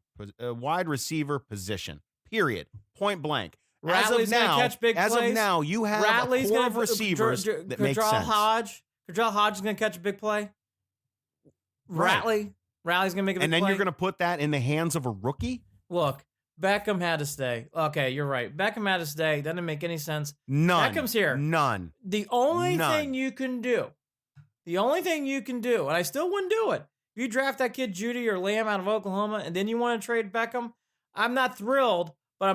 receiver position, period, point blank. As of now, you have a core of receivers that makes sense. Kadrell Hodge is going to catch a big play. Right. Riley's going to make a big play. And then you're going to put that in the hands of a rookie? Look, Beckham had to stay. Okay, you're right. Beckham had to stay. That didn't make any sense. None. Beckham's here. None. The only thing you can do, and I still wouldn't do it, if you draft that kid Judy or Lamb out of Oklahoma and then you want to trade Beckham, I'm not thrilled, But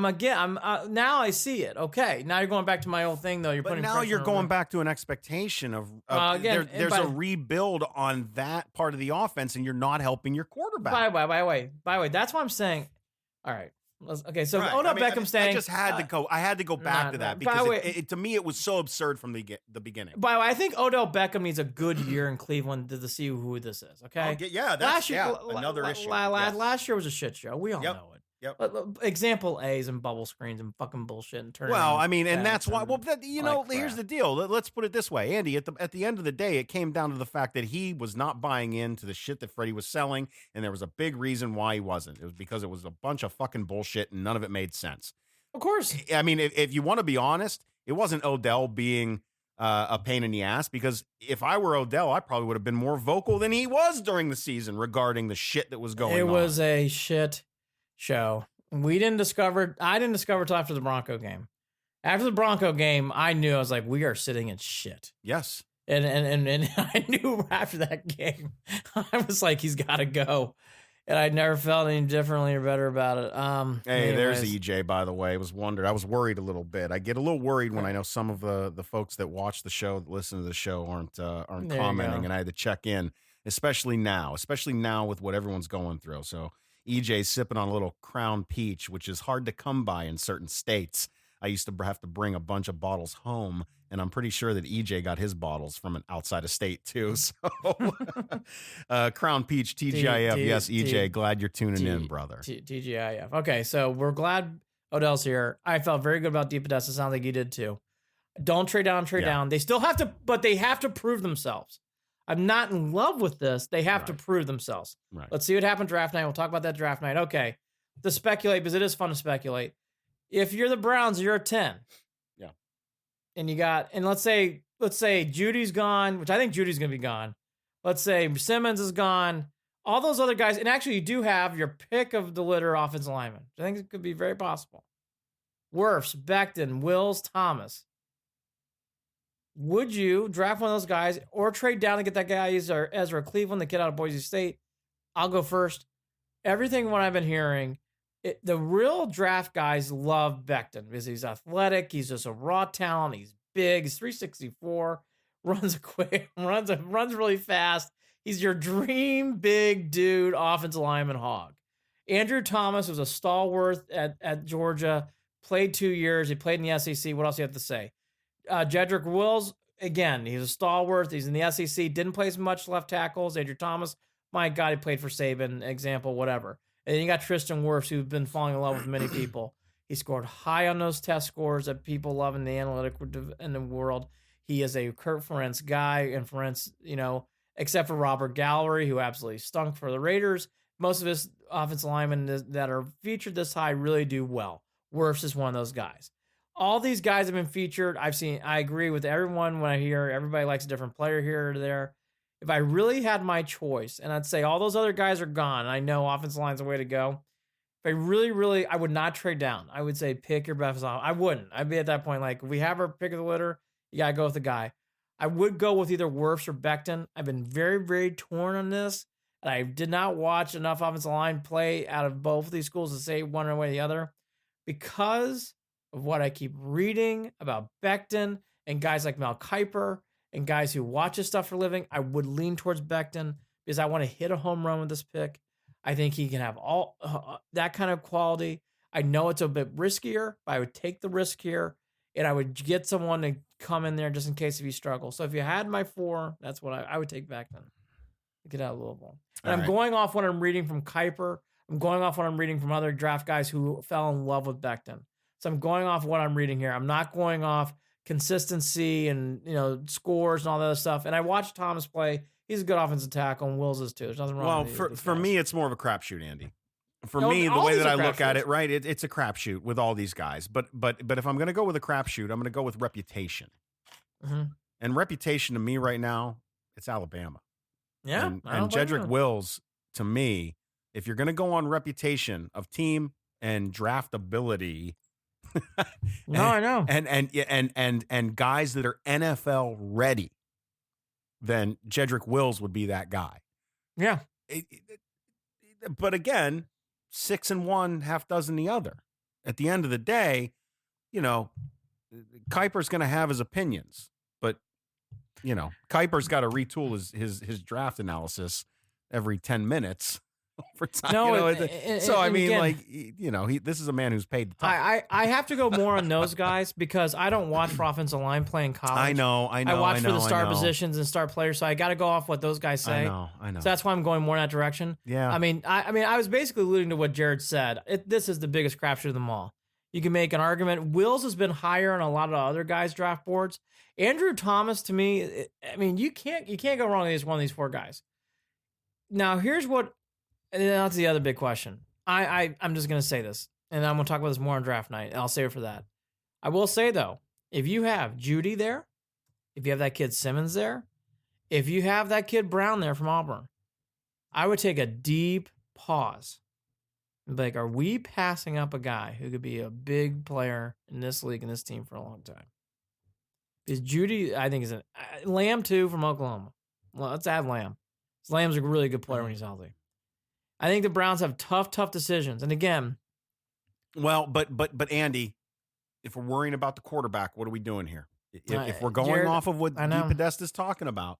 now I see it. Okay, now you're going back to my old thing though. But now you're going back to an expectation of again. There's a rebuild on that part of the offense, and you're not helping your quarterback. By the way, that's what I'm saying. All right. Okay, so Right. Odell Beckham staying. I just had to go. I had to go back to that because to me it was so absurd from the beginning. By the way, I think Odell Beckham needs a good year in Cleveland to see who this is. Okay. That's another issue. Last year was a shit show. We all know it. Yep. Example A's and bubble screens and fucking bullshit and turning. Well, I mean, and that's why. Well, here's the deal. Let's put it this way, Andy. At the end of the day, it came down to the fact that he was not buying into the shit that Freddie was selling, and there was a big reason why he wasn't. It was because it was a bunch of fucking bullshit, and none of it made sense. Of course. I mean, if you want to be honest, it wasn't Odell being a pain in the ass, because if I were Odell, I probably would have been more vocal than he was during the season regarding the shit that was going on. It was a shit show. I didn't discover until after the Bronco game. After the Bronco game, I knew, I was like, we are sitting in shit. Yes. And I knew after that game, I was like, he's got to go. And I never felt any differently or better about it. Hey, there's EJ, by the way. I was worried a little bit. I get a little worried when I know some of the folks that watch the show, that listen to the show, aren't commenting, and I had to check in, especially now with what everyone's going through. So EJ's sipping on a little Crown Peach, which is hard to come by in certain states. I used to have to bring a bunch of bottles home, and I'm pretty sure that EJ got his bottles from an outside of state too. So Crown Peach, TGIF. Yes, EJ, glad you're tuning in, brother. TGIF. Okay, so we're glad Odell's here. I felt very good about DePodesta. Sounds like you did too. Don't trade down. They still have to, but they have to prove themselves. I'm not in love with this. They have to prove themselves. Right. Let's see what happened draft night. We'll talk about that draft night. Okay. To speculate, because it is fun to speculate. If you're the Browns, you're a 10. Yeah. And let's say Judy's gone, which I think Judy's going to be gone. Let's say Simmons is gone. All those other guys, and actually you do have your pick of the litter offensive lineman, which I think it could be very possible. Wirfs, Becton, Wills, Thomas. Would you draft one of those guys or trade down and get that guy Ezra Cleveland, the kid out of Boise State? I'll go first. Everything what I've been hearing, the real draft guys love Becton because he's athletic. He's just a raw talent. He's big. He's 364. Runs really fast. He's your dream big dude, offensive lineman hog. Andrew Thomas was a stalwart at Georgia. Played 2 years. He played in the SEC. What else do you have to say? Jedrick Wills, again, he's a stalwart. He's in the SEC. Didn't play as much left tackles. Andrew Thomas, my God, he played for Saban, example, whatever. And then you got Tristan Wirfs, who's been falling in love with many people. He scored high on those test scores that people love in the analytic in the world. He is a Kurt Ferentz guy, and Ferentz, except for Robert Gallery, who absolutely stunk for the Raiders, most of his offensive linemen that are featured this high really do well. Wirfs is one of those guys. All these guys have been featured. I agree with everyone when I hear everybody likes a different player here or there. If I really had my choice, and I'd say all those other guys are gone, I know offensive line's the way to go. If I really, I would not trade down. I would say pick your best off. I wouldn't. I'd be at that point like, if we have our pick of the litter, you got to go with the guy. I would go with either Wirfs or Becton. I've been very, very torn on this, and I did not watch enough offensive line play out of both of these schools to say one way or the other because of what I keep reading about Becton and guys like Mel Kiper and guys who watch his stuff for a living. I would lean towards Becton because I want to hit a home run with this pick. I think he can have all that kind of quality. I know it's a bit riskier, but I would take the risk here, and I would get someone to come in there just in case if you struggle. So if you had my 4, that's what I would take Becton. Get out of Louisville. And I'm going off what I'm reading from Kiper. I'm going off what I'm reading from other draft guys who fell in love with Becton. So I'm going off what I'm reading here. I'm not going off consistency and scores and all that other stuff. And I watched Thomas play. He's a good offensive tackle, and Wills is too. There's nothing wrong with these for guys. me, it's more of a crapshoot, Andy. For me, the way that I look at it, right, it's a crapshoot with all these guys. But if I'm going to go with a crapshoot, I'm going to go with reputation. Mm-hmm. And reputation to me right now, it's Alabama. Yeah. And Jedrick Wills, to me, if you're going to go on reputation of team and draftability, no, I know. And guys that are NFL ready, then Jedrick Wills would be that guy. Yeah. But again, 6 and 1, half dozen the other. at the end of the day, Kuiper's going to have his opinions, but Kuiper's got to retool his draft analysis every 10 minutes for time. No, this is a man who's paid to talk. I have to go more on those guys because I don't watch for offensive line play in college. I know. I watch for the star positions and star players, so I got to go off what those guys say. I know. So that's why I'm going more in that direction. Yeah. I mean, I was basically alluding to what Jared said. This is the biggest crapshoot of them all. You can make an argument. Wills has been higher on a lot of other guys' draft boards. Andrew Thomas, to me, you can't go wrong with one of these four guys. Now, here's what, and that's the other big question. I'm just going to say this, and I'm going to talk about this more on draft night, and I'll save it for that. I will say, though, if you have Judy there, if you have that kid Simmons there, if you have that kid Brown there from Auburn, I would take a deep pause. Like, are we passing up a guy who could be a big player in this league and this team for a long time? Because Judy, I think, is Lamb, too, from Oklahoma. Well, let's add Lamb. Lamb's a really good player when he's healthy. I think the Browns have tough decisions. And again... Well, but Andy, if we're worrying about the quarterback, what are we doing here? If we're going Jared, off of what DePodesta's talking about,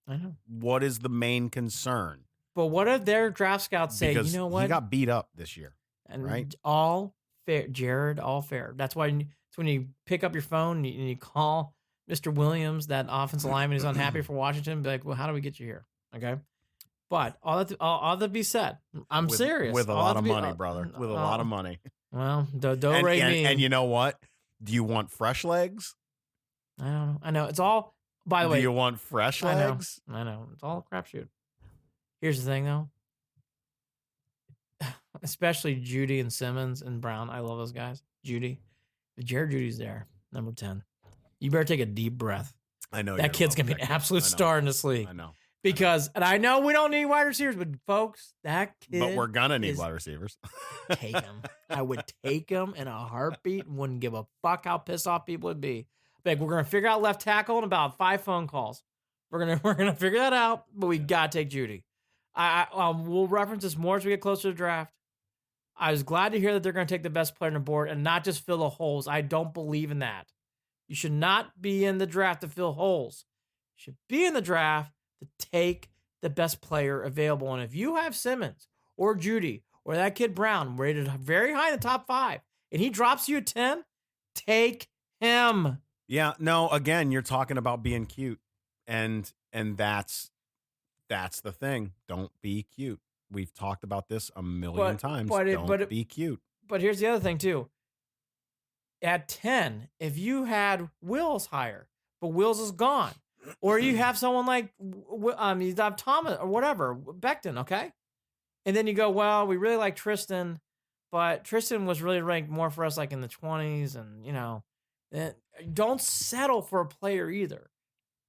I know. What is the main concern? But what if their draft scouts say, because you know what? He got beat up this year, and right? All fair, Jared, all fair. That's why it's when you pick up your phone and you call Mr. Williams, that offensive lineman who's unhappy for Washington, be like, well, how do we get you here? Okay. But all that be said, I'm serious. With a lot of money, brother. With a lot of money. Well, me. And you know what? Do you want fresh legs? I don't know. I know. It's all, by the way. Do you want fresh legs? I know. It's all a crapshoot. Here's the thing, though. Especially Judy and Simmons and Brown. I love those guys. Judy. If Jared Judy's there, number 10. You better take a deep breath. I know. That kid's going to be an absolute star in this league. I know. Because, and I know we don't need wide receivers, but folks, that kid. But we're going to need wide receivers. Take him. I would take him in a heartbeat and wouldn't give a fuck how pissed off people would be. Like, we're going to figure out left tackle in about 5 phone calls. We're gonna figure that out, but we got to take Judy. We'll reference this more as we get closer to the draft. I was glad to hear that they're going to take the best player on the board and not just fill the holes. I don't believe in that. You should not be in the draft to fill holes. You should be in the draft to take the best player available. And if you have Simmons or Judy or that kid Brown rated very high in the top 5 and he drops you at 10, take him. Yeah, no, again, you're talking about being cute. And that's the thing. Don't be cute. We've talked about this a million times. Don't be cute. But here's the other thing, too. At 10, if you had Wills higher, but Wills is gone, or you have someone like you have Thomas or whatever, Becton, okay? And then you go, well, we really like Tristan, but Tristan was really ranked more for us like in the 20s, and, don't settle for a player either.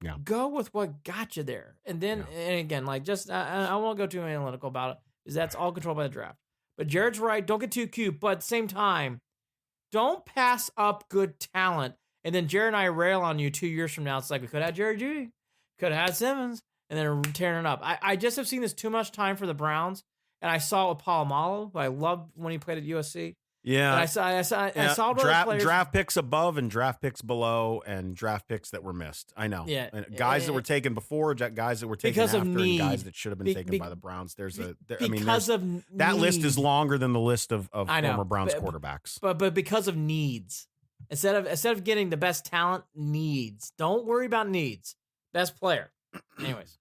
Yeah. Go with what got you there. And then, and again, like just, I won't go too analytical about it because that's all controlled by the draft. But Jared's right. Don't get too cute. But at the same time, don't pass up good talent. And then Jared and I rail on you 2 years from now. It's like, we could have had Jared Judy, could have had Simmons, and then tearing it up. I just have seen this too much time for the Browns. And I saw it with Polamalu, who I loved when he played at USC. Yeah, and I saw draft picks above and draft picks below and draft picks that were missed. I know. Yeah, and guys that were taken before, guys that were taken because after, of need. and guys that should have been taken by the Browns. That list is longer than the list of former Browns quarterbacks. But because of needs, instead of getting the best talent, needs. Don't worry about needs. Best player. Anyways,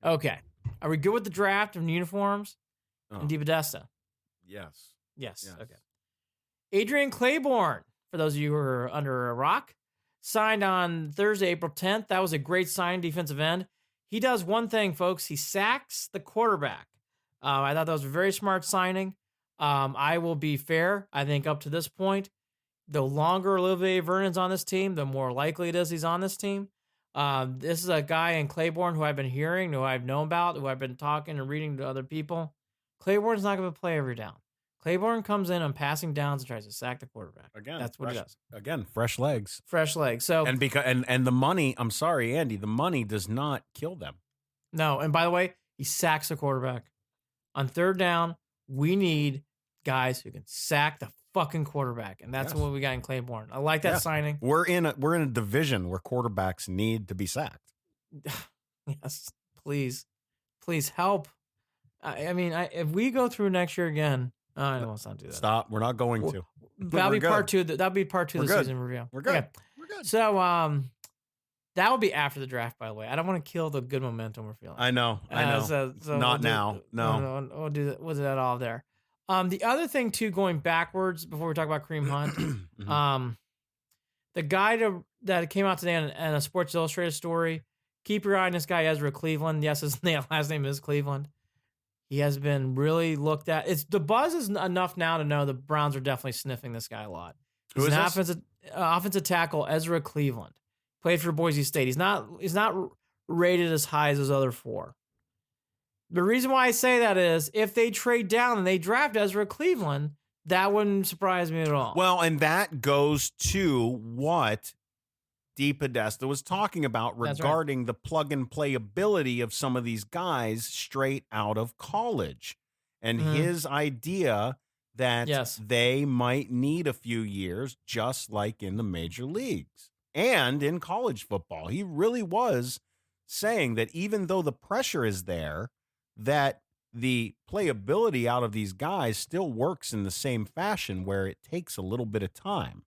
okay. Are we good with the draft and uniforms and DePodesta? Yes. Okay. Adrian Claiborne, for those of you who are under a rock, signed on Thursday, April 10th. That was a great sign, defensive end. He does one thing, folks. He sacks the quarterback. I thought that was a very smart signing. I will be fair. I think up to this point, the longer Olivier Vernon's on this team, the more likely it is he's on this team. This is a guy in Claiborne who I've been hearing, who I've known about, who I've been talking and reading to other people. Claiborne's not going to play every down. Claiborne comes in on passing downs and tries to sack the quarterback. Again, that's what he does. Again, fresh legs. So and the money. I'm sorry, Andy. The money does not kill them. No, and by the way, he sacks the quarterback on third down. We need guys who can sack the fucking quarterback, and that's Yes. what we got in Claiborne. I like that Yeah. signing. We're in a division where quarterbacks need to be sacked. Yes, please help. I mean, if we go through next year again, let's not do that. Stop. We're not going to. That'll be We're part good. two. That'll be part two We're of the good. season review. We're good. Okay. We're good. So, that will be after the draft, by the way. I don't want to kill the good momentum we're feeling. I know. So Not we'll now. No. We'll do that. We'll do that all there. The other thing too, going backwards before we talk about Kareem Hunt, Mhm. the guy that came out today in a Sports Illustrated story. Keep your eye on this guy, Ezra Cleveland. Yes, his last name is Cleveland. He has been really looked at. The buzz is enough now to know the Browns are definitely sniffing this guy a lot. Who He's is an this? offensive tackle, Ezra Cleveland. Played for Boise State. He's not rated as high as those other four. The reason why I say that is if they trade down and they draft Ezra Cleveland, that wouldn't surprise me at all. Well, and that goes to what DePodesta was talking about regarding the plug and play ability of some of these guys straight out of college, and his idea that they might need a few years, just like in the major leagues and in college football. He really was saying that even though the pressure is there, that the playability out of these guys still works in the same fashion where it takes a little bit of time.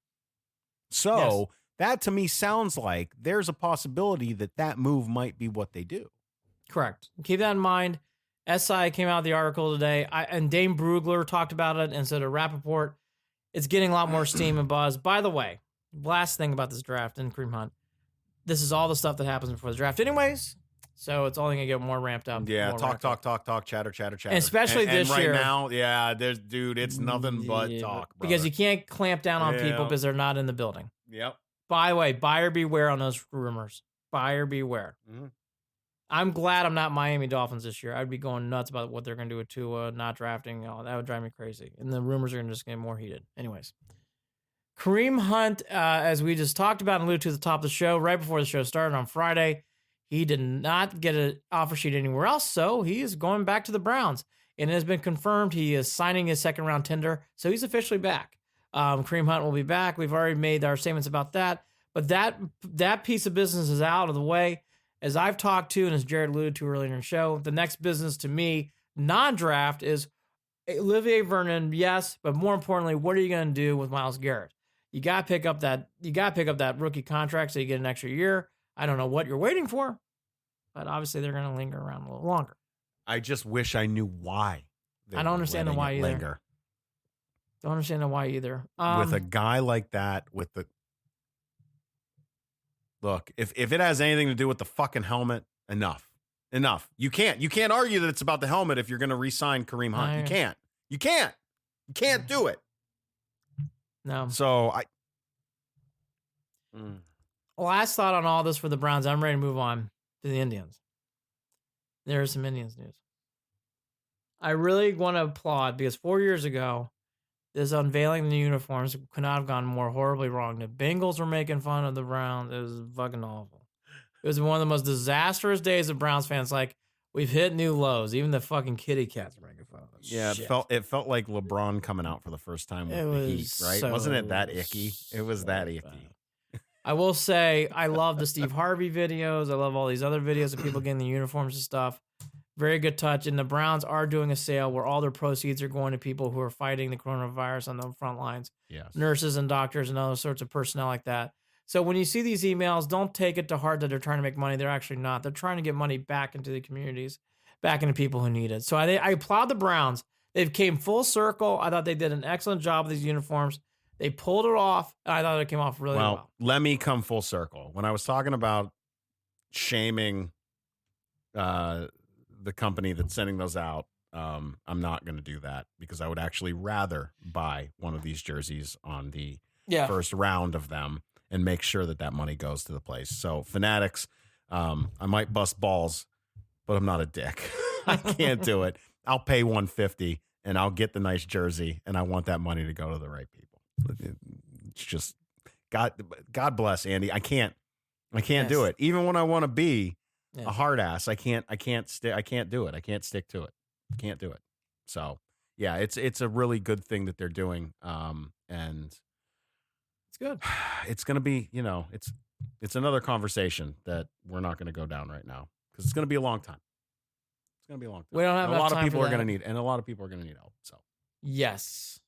So that to me sounds like there's a possibility that move might be what they do. Correct. Keep that in mind. SI came out with the article today, and Dane Brugler talked about it instead of Rappaport. It's getting a lot more steam and buzz. By the way, last thing about this draft and Kareem Hunt, this is all the stuff that happens before the draft anyways, so it's only going to get more ramped up. Yeah, talk, chatter. And especially this right year. now, it's nothing but talk, brother. Because you can't clamp down on people because they're not in the building. Yep. By the way, buyer beware on those rumors. Buyer beware. Mm-hmm. I'm glad I'm not Miami Dolphins this year. I'd be going nuts about what they're going to do with Tua, not drafting. That would drive me crazy. And the rumors are going to just get more heated. Anyways, Kareem Hunt, as we just talked about and alluded to at the top of the show, right before the show started on Friday, he did not get an offer sheet anywhere else, so he is going back to the Browns. And it has been confirmed he is signing his second-round tender, so he's officially back. Kareem Hunt will be back. We've already made our statements about that. But that piece of business is out of the way. As I've talked to, and as Jared alluded to earlier in the show, the next business to me, non-draft, is Olivier Vernon, yes, but more importantly, what are you going to do with Myles Garrett? You got to pick up that rookie contract so you get an extra year. I don't know what you're waiting for, but obviously they're going to linger around a little longer. I just wish I knew why. I don't understand the why either. Linger. Don't understand the why either. With a guy like that, look, if it has anything to do with the fucking helmet, enough. You can't argue that it's about the helmet if you're going to re-sign Kareem Hunt. You can't do it. No. So Last thought on all this for the Browns. I'm ready to move on to the Indians. There is some Indians news. I really want to applaud because 4 years ago, this unveiling the uniforms could not have gone more horribly wrong. The Bengals were making fun of the Browns. It was fucking awful. It was one of the most disastrous days of Browns fans. Like, we've hit new lows. Even the fucking kitty cats were making fun of us. Yeah, it felt like LeBron coming out for the first time with the Heat, right? Wasn't it that icky? It was that icky. I will say, I love the Steve Harvey videos. I love all these other videos of people getting the uniforms and stuff. Very good touch. And the Browns are doing a sale where all their proceeds are going to people who are fighting the coronavirus on the front lines. Yes. Nurses and doctors and other sorts of personnel like that. So when you see these emails, don't take it to heart that they're trying to make money. They're actually not. They're trying to get money back into the communities, back into people who need it. So I applaud the Browns. They've came full circle. I thought they did an excellent job with these uniforms. They pulled it off, and I thought it came off really well. Let me come full circle. When I was talking about shaming the company that's sending those out, I'm not going to do that because I would actually rather buy one of these jerseys on the first round of them and make sure that money goes to the place. So Fanatics, I might bust balls, but I'm not a dick. I can't do it. I'll pay $150 and I'll get the nice jersey, and I want that money to go to the right people. It's just God bless Andy. I can't do it. Even when I want to be a hard ass, I can't do it. I can't stick to it. Can't do it. So yeah, it's a really good thing that they're doing. And It's good. it's going to be, it's another conversation that we're not going to go down right now because it's going to be a long time. It's going to be a long time. We don't have And a enough lot of time people for are going to that. need, and a lot of people are going to need help. So Yes.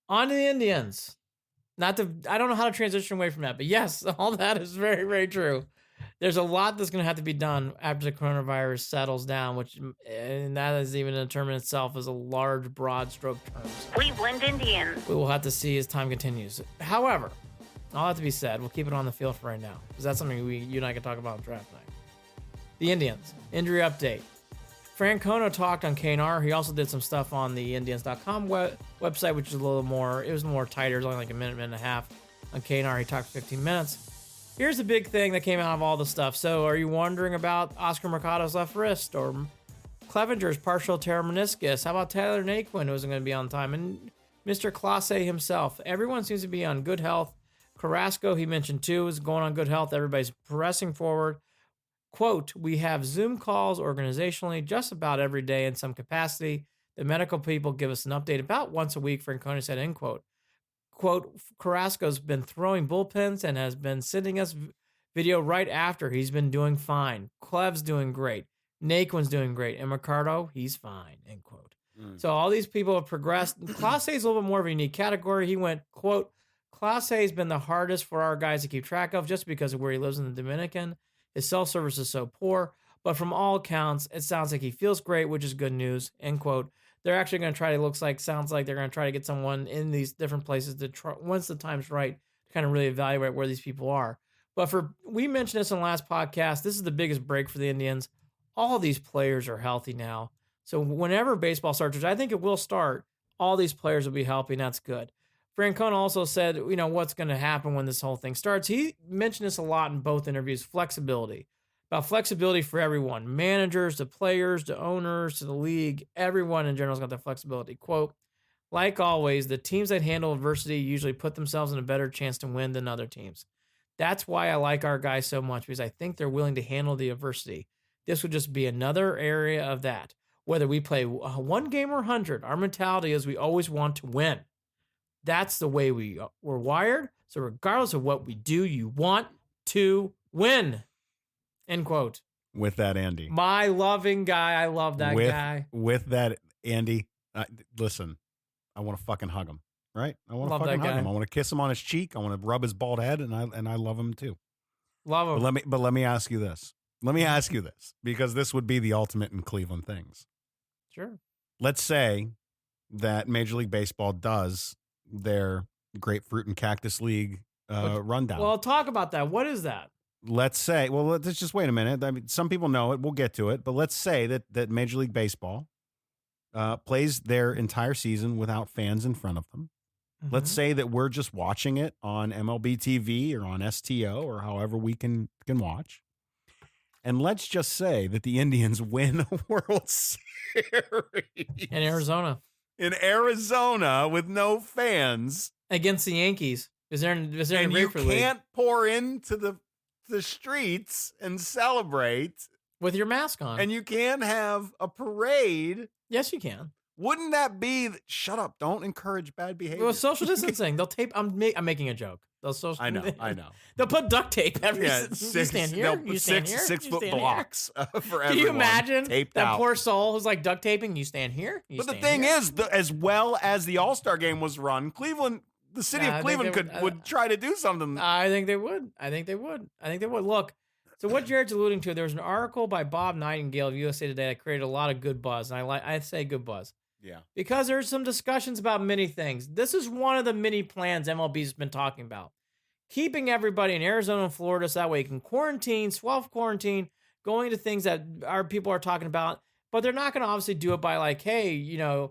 On to the Indians. I don't know how to transition away from that, but yes, all that is very, very true. There's a lot that's going to have to be done after the coronavirus settles down, and that is even determined itself as a large, broad stroke terms. Cleveland Indians. We will have to see as time continues. However, all that to be said, we'll keep it on the field for right now, because that's something you and I can talk about on draft night. The Indians, injury update. Francona talked on KNR. He also did some stuff on the Indians.com website, which is a little more, it was more tighter. It was only like a minute and a half. On KNR, he talked 15 minutes. Here's the big thing that came out of all the stuff. So are you wondering about Oscar Mercado's left wrist or Clevenger's partial tear meniscus? How about Tyler Naquin, who isn't going to be on time? And Mr. Clase himself. Everyone seems to be on good health. Carrasco, he mentioned too, is going on good health. Everybody's pressing forward. Quote, we have Zoom calls organizationally just about every day in some capacity. The medical people give us an update about once a week, Francona said, end quote. Quote, Carrasco's been throwing bullpens and has been sending us video right after. He's been doing fine. Clev's doing great. Naquin's doing great. And Mercado, he's fine, end quote. So all these people have progressed. Clase is a little bit more of a unique category. He went, quote, Clase has been the hardest for our guys to keep track of just because of where he lives in the Dominican. His self-service is so poor, but from all accounts, it sounds like he feels great, which is good news, end quote. They're actually going to try to, sounds like they're going to try to get someone in these different places to try, once the time's right, to kind of really evaluate where these people are. But we mentioned this in the last podcast, this is the biggest break for the Indians. All these players are healthy now. So whenever baseball starts, which I think it will start, all these players will be healthy, and that's good. Francona also said, what's going to happen when this whole thing starts. He mentioned this a lot in both interviews, flexibility. About flexibility for everyone, managers, to players, to owners, to the league, everyone in general has got that flexibility. Quote, like always, the teams that handle adversity usually put themselves in a better chance to win than other teams. That's why I like our guys so much, because I think they're willing to handle the adversity. This would just be another area of that. Whether we play one game or 100, our mentality is we always want to win. That's the way we're wired. So regardless of what we do, you want to win. End quote. with that, Andy. My loving guy. I love that guy. With that, Andy, listen, I want to fucking hug him. Right? I want to fucking hug him. I want to kiss him on his cheek. I want to rub his bald head, and I love him too. Love him. But let me ask you this. Because this would be the ultimate in Cleveland things. Sure. Let's say that Major League Baseball does their Grapefruit and Cactus League rundown. Well, talk about that. What is that? Let's say, let's just wait a minute. I mean, some people know it. We'll get to it. But let's say that Major League Baseball plays their entire season without fans in front of them. Mm-hmm. Let's say that we're just watching it on MLB TV or on STO or however we can watch. And let's just say that the Indians win a World Series. In Arizona. In Arizona with no fans. Against the Yankees. Is there and a you can't pour into the streets and celebrate. With your mask on. And you can't have a parade. Yes, you can. Wouldn't that be... Shut up. Don't encourage bad behavior. Well, social distancing. They'll tape... I'm making a joke. I know. They'll put duct tape every... Yeah, you stand here. You stand here. 6 foot stand blocks for everyone. Can you imagine taped that out. poor soul who's like duct taping? You stand here. But the thing is, as well as the All-Star game was run, the city of Cleveland would try to do something. I think they would. Look, so what Jared's alluding to, there was an article by Bob Nightingale of USA Today that created a lot of good buzz, and I say good buzz. Yeah. Because there's some discussions about many things. This is one of the many plans MLB's been talking about. Keeping everybody in Arizona and Florida so that way you can quarantine, self-quarantine, going to things that our people are talking about, but they're not going to obviously do it by like, hey,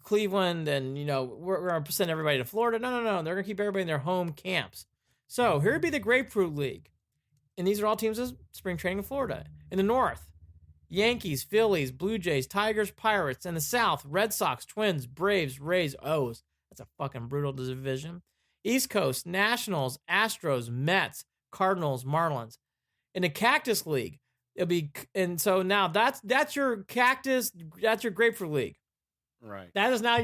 Cleveland and, we're going to send everybody to Florida. No. They're going to keep everybody in their home camps. So here would be the Grapefruit League. And these are all teams of spring training in Florida. In the North, Yankees, Phillies, Blue Jays, Tigers, Pirates. In the South, Red Sox, Twins, Braves, Rays, O's. That's a fucking brutal division. East Coast, Nationals, Astros, Mets, Cardinals, Marlins. In the Cactus League, it'll be, and so now that's your Cactus, that's your Grapefruit League. Right. That is now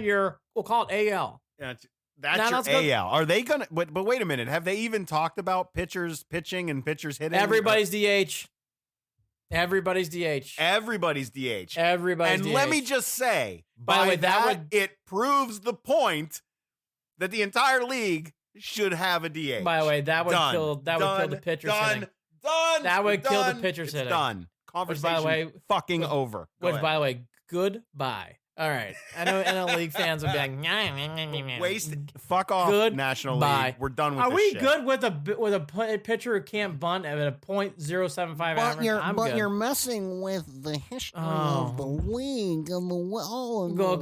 we'll call it AL. Yeah, Now that's your AL. Are they gonna? But wait a minute. Have they even talked about pitchers pitching and pitchers hitting? Everybody's DH. Everybody's DH. Everybody's DH. Everybody's and DH. let me just say, By the way, that it proves the point that the entire league should have a DH. By the way, that would kill the pitchers hitting. Done. That would kill the pitchers hitting. Done. Conversation by the way, fucking over. By the way, goodbye. All right. I know league fans would be like, waste. Fuck off, good National bye. League. We're done with Are this we shit. good with a pitcher who can't bunt at a .075 average? You're messing with the history of the league and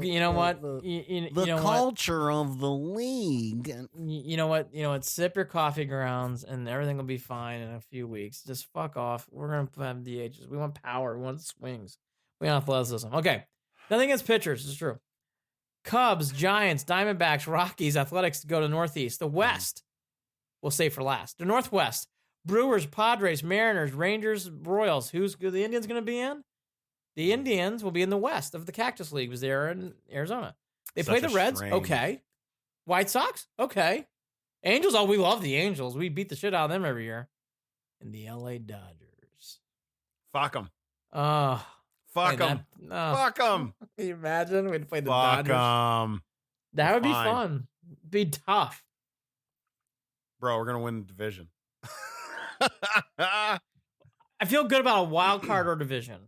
you know what? The culture of the league. You know what? Sip your coffee grounds and everything will be fine in a few weeks. Just fuck off. We're gonna have DHs. We want power. We want swings. We want athleticism. Okay. Nothing against pitchers, it's true. Cubs, Giants, Diamondbacks, Rockies, Athletics go to Northeast. The West, we'll save for last. The Northwest, Brewers, Padres, Mariners, Rangers, Royals. Who's the Indians going to be in? The Indians will be in the West of the Cactus League because they're in Arizona. They play the Reds. Okay. White Sox. Okay. Angels. Oh, we love the Angels. We beat the shit out of them every year. And the LA Dodgers. Fuck them. Fuck them. Fuck them. Can you imagine? We'd play the Fuck Dodgers. them. That would be fun. Be tough. Bro, we're going to win the division. I feel good about a wild card or division.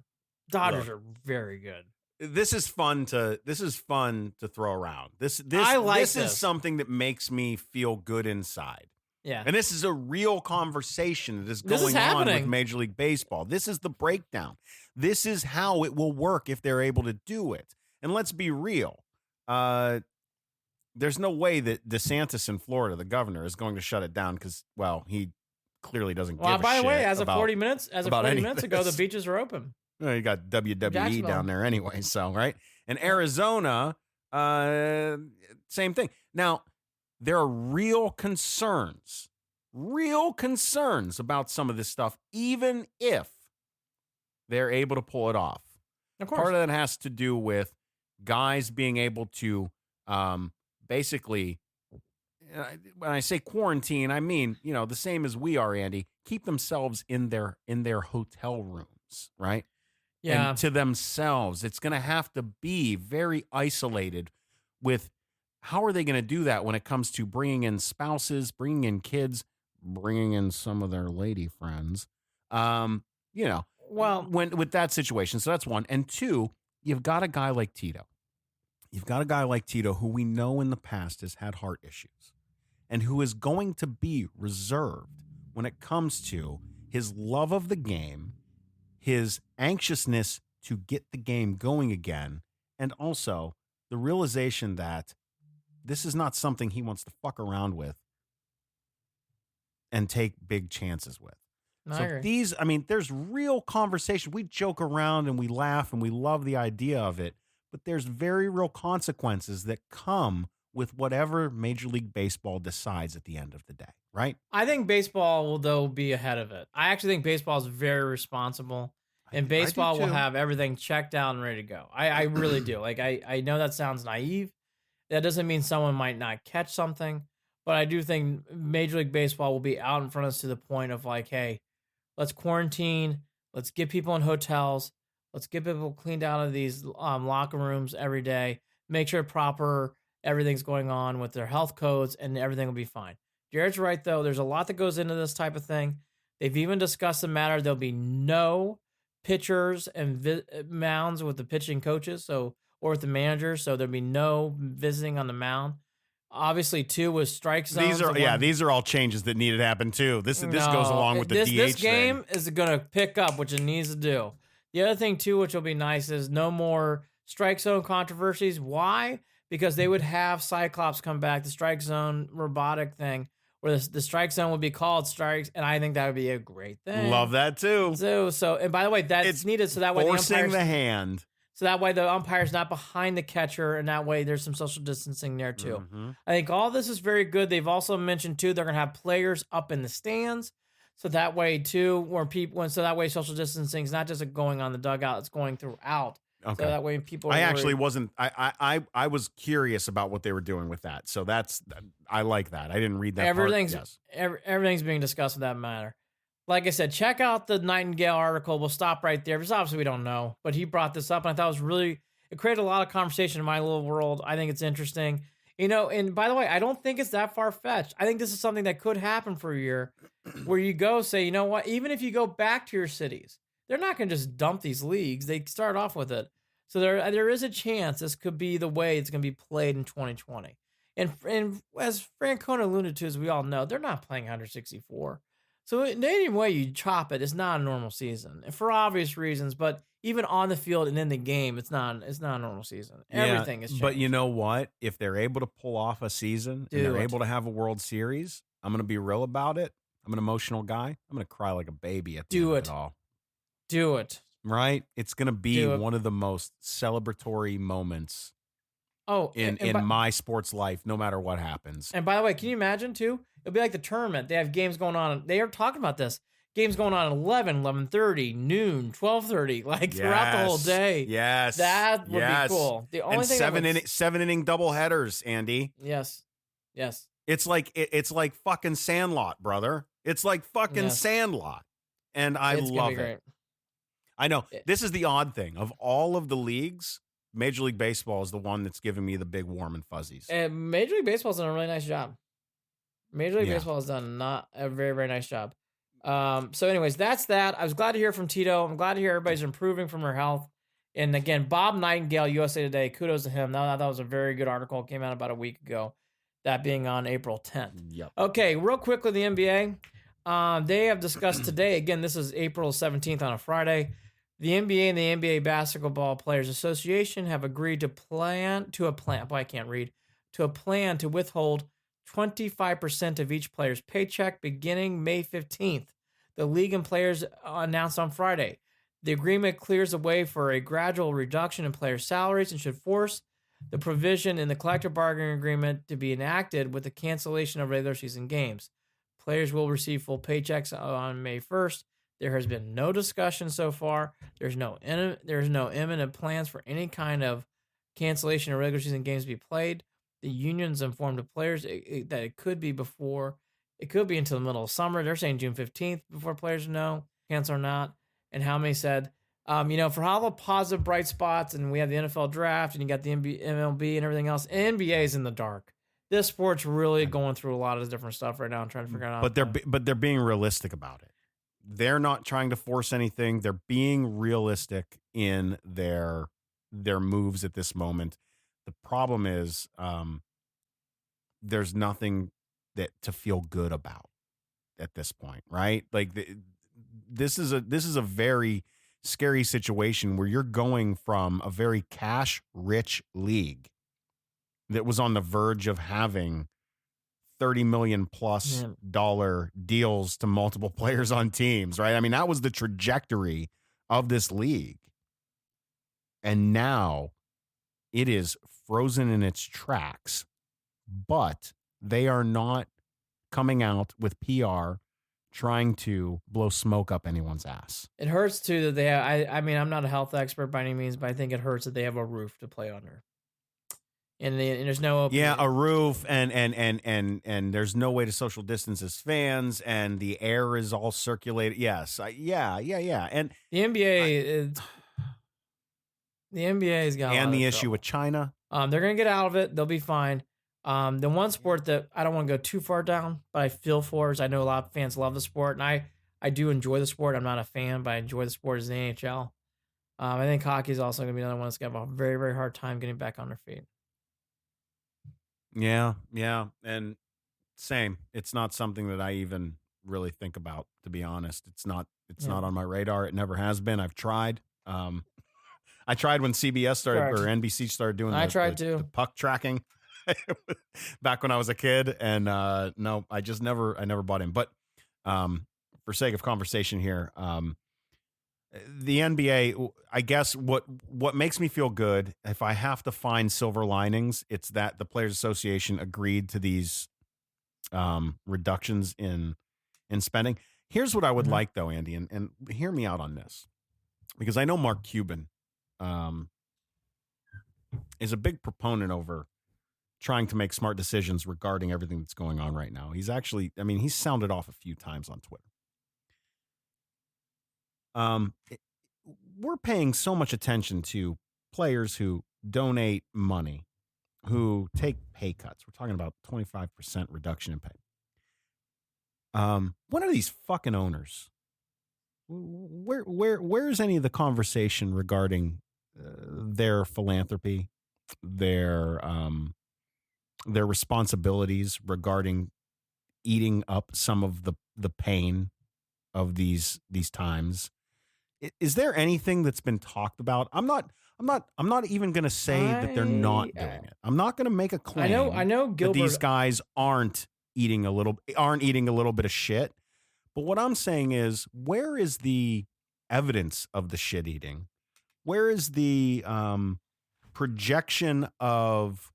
Dodgers are very good. This is fun to throw around. This is something that makes me feel good inside. Yeah. And this is a real conversation that is going on with Major League Baseball. This is the breakdown. This is how it will work if they're able to do it. And let's be real. There's no way that DeSantis in Florida, the governor, is going to shut it down because, well, he clearly doesn't give a shit. By the way, as of 40 minutes ago, the beaches are open. Well, you got WWE down there anyway, so, right? And Arizona, same thing. Now, there are real concerns about some of this stuff, even if they're able to pull it off. Of course. Part of that has to do with guys being able to basically, when I say quarantine, I mean, the same as we are, Andy, keep themselves in their hotel rooms, right? Yeah. And to themselves. It's going to have to be very isolated with how are they going to do that when it comes to bringing in spouses, bringing in kids, bringing in some of their lady friends, with that situation. So that's one. And two, you've got a guy like Tito. You've got a guy like Tito who we know in the past has had heart issues and who is going to be reserved when it comes to his love of the game, his anxiousness to get the game going again, and also the realization that this is not something he wants to fuck around with and take big chances with. There's real conversation. We joke around and we laugh and we love the idea of it, but there's very real consequences that come with whatever Major League Baseball decides at the end of the day, right? I think baseball will, though, be ahead of it. I actually think baseball is very responsible, and baseball will have everything checked out and ready to go. I really do. Like, I know that sounds naive. That doesn't mean someone might not catch something, but I do think Major League Baseball will be out in front of us to the point of like, hey, let's quarantine, let's get people in hotels, let's get people cleaned out of these locker rooms every day, make sure everything's going on with their health codes, and everything will be fine. Jared's right, though. There's a lot that goes into this type of thing. They've even discussed the matter. There'll be no pitchers and mounds with the pitching coaches, or with the managers, so there'll be no visiting on the mound. Obviously, too, was strike zones. These are all changes that needed to happen too. This goes along with the DH This game thing. is going to pick up, which it needs to do. The other thing, too, which will be nice, is no more strike zone controversies. Why? Because they would have Cyclops come back, the strike zone robotic thing, where the strike zone would be called strikes, and I think that would be a great thing. Love that too. So, and by the way, that's needed so that way forcing the hand. So that way the umpire's not behind the catcher, and that way there's some social distancing there too. Mm-hmm. I think all this is very good. They've also mentioned too they're going to have players up in the stands, so that way too, so that way social distancing is not just going on the dugout; it's going throughout. Okay. So that way people. I actually wasn't. I was curious about what they were doing with that. So I like that. I didn't read that. Everything's Yes. everything's being discussed in that matter. Like I said, check out the Nightingale article. We'll stop right there because obviously we don't know, but he brought this up and I thought it created a lot of conversation in my little world. I think it's interesting. And by the way, I don't think it's that far-fetched. I think this is something that could happen for a year where you go say, you know what, even if you go back to your cities, they're not going to just dump these leagues. They start off with it. So there is a chance this could be the way it's going to be played in 2020. And as Francona alluded to, as we all know, they're not playing 164. So in any way you chop it, it's not a normal season. And for obvious reasons, but even on the field and in the game, it's not a normal season. Everything is changed. But you know what? If they're able to pull off a season and they're able to have a World Series, I'm going to be real about it. I'm an emotional guy. I'm going to cry like a baby at the end of it all. Do it. Right? It's going to be one of the most celebratory moments in my sports life, no matter what happens. And by the way, can you imagine, too? It'll be like the tournament. They have games going on. They are talking about this. Games going on at 11, 11:30, noon, 12:30, like throughout the whole day. Yes. That would be cool. The only thing seven inning double headers, Andy. Yes. It's like fucking Sandlot, brother. It's like fucking Sandlot. And I love it. Great. I know. This is the odd thing. Of all of the leagues, Major League Baseball is the one that's giving me the big warm and fuzzies. And Major League Baseball's done a really nice job. Major League Baseball has done not a very, very nice job. So anyways, that's that. I was glad to hear from Tito. I'm glad to hear everybody's improving from their health. And again, Bob Nightingale, USA Today, kudos to him. That was a very good article. It came out about a week ago, that being on April 10th. Yep. Okay, real quickly, the NBA. They have discussed today, again, this is April 17th on a Friday. The NBA and the NBA Basketball Players Association have agreed to a plan to withhold 25% of each player's paycheck beginning May 15th. The league and players announced on Friday. The agreement clears the way for a gradual reduction in players' salaries and should force the provision in the collective bargaining agreement to be enacted with the cancellation of regular season games. Players will receive full paychecks on May 1st. There has been no discussion so far. There's no imminent plans for any kind of cancellation of regular season games to be played. The unions informed the players that it could be until the middle of summer. They're saying June 15th before players know, cancel or not. And how many said, for all the positive bright spots, and we have the NFL draft, and you got the MLB and everything else, NBA is in the dark. This sport's really going through a lot of different stuff right now and trying to figure out. But they're being realistic about it. They're not trying to force anything. They're being realistic in their moves at this moment. The problem is there's nothing to feel good about at this point, right? Like this is a very scary situation where you're going from a very cash-rich league that was on the verge of having $30 million plus dollar deals to multiple players on teams, right? I mean, that was the trajectory of this league. And now it is frozen in its tracks, but they are not coming out with PR trying to blow smoke up anyone's ass. It hurts too that they have, I mean, I'm not a health expert by any means, but I think it hurts that they have a roof to play under. And there's no opening. Yeah, a roof and there's no way to social distance as fans, and the air is all circulated. Yes, yeah. And the NBA NBA's got and the issue with China. They're gonna get out of it. They'll be fine. The one sport that I don't want to go too far down, but I feel for is I know a lot of fans love the sport, and I do enjoy the sport. I'm not a fan, but I enjoy the sport is the NHL. I think hockey is also gonna be another one that's gonna have a very, very hard time getting back on their feet. Yeah. And same. It's not something that I even really think about, to be honest. It's not on my radar. It never has been. I've tried. I tried when CBS started or NBC started doing the puck tracking back when I was a kid. And no, I never bought in. But for sake of conversation here, the NBA, I guess what makes me feel good, if I have to find silver linings, it's that the Players Association agreed to these reductions in spending. Here's what I would like, though, Andy, and hear me out on this, because I know Mark Cuban is a big proponent over trying to make smart decisions regarding everything that's going on right now. He's actually, I mean, he's sounded off a few times on Twitter. We're paying so much attention to players who donate money, who take pay cuts. We're talking about 25% reduction in pay. What are these fucking owners? Where's any of the conversation regarding their philanthropy, their responsibilities regarding eating up some of the pain of these times? Is there anything that's been talked about? I'm not even going to say that they're not doing it. I'm not going to make a claim. I know Gilbert, that these guys aren't eating a little bit of shit. But what I'm saying is, where is the evidence of the shit eating? Where is the projection of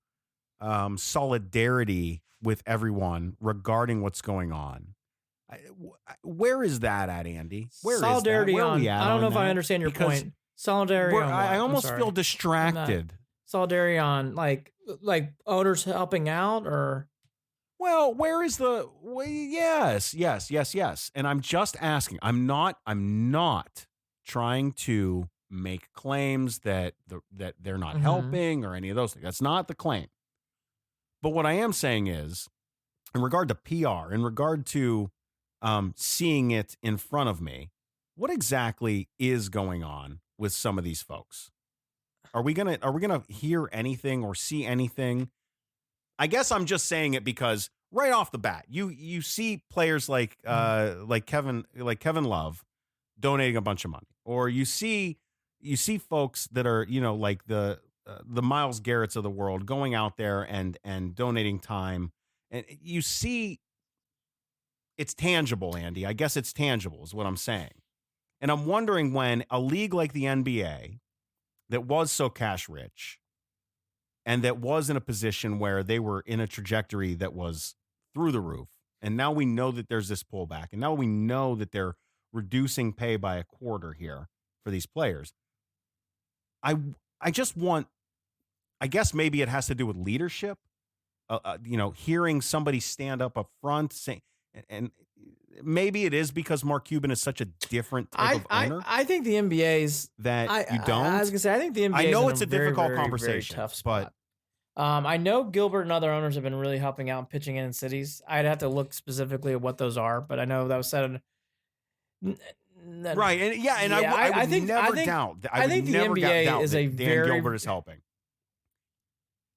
solidarity with everyone regarding what's going on? Where is that at, Andy? Where solidarity is that? Where on, are we at I don't on know if that? I understand your point. Solidarity on what? I I'm almost sorry. feel distracted. Solidarity on like owners helping out, or well, where is the yes. And I'm just asking. I'm not trying to make claims that they're not helping or any of those things. That's not the claim. But what I am saying is, in regard to PR, in regard to seeing it in front of me, what exactly is going on with some of these folks? Are we gonna hear anything or see anything? I guess I'm just saying it because right off the bat, you see players like Kevin Love donating a bunch of money, or you see folks that are like the Myles Garretts of the world going out there and donating time, and you see it's tangible, Andy. I guess it's tangible is what I'm saying. And I'm wondering when a league like the NBA that was so cash rich and that was in a position where they were in a trajectory that was through the roof, and now we know that there's this pullback, and now we know that they're reducing pay by a quarter here for these players. I just want, I guess maybe it has to do with leadership. Hearing somebody stand up front saying, and maybe it is because Mark Cuban is such a different type of owner. I think the NBA's that you don't. I was gonna say I think the NBA. I know it's a very, difficult very, conversation, very tough spot. But I know Gilbert and other owners have been really helping out and pitching in cities. I'd have to look specifically at what those are, but I know that was said. Right, and I think the NBA is a Dan very Gilbert is helping.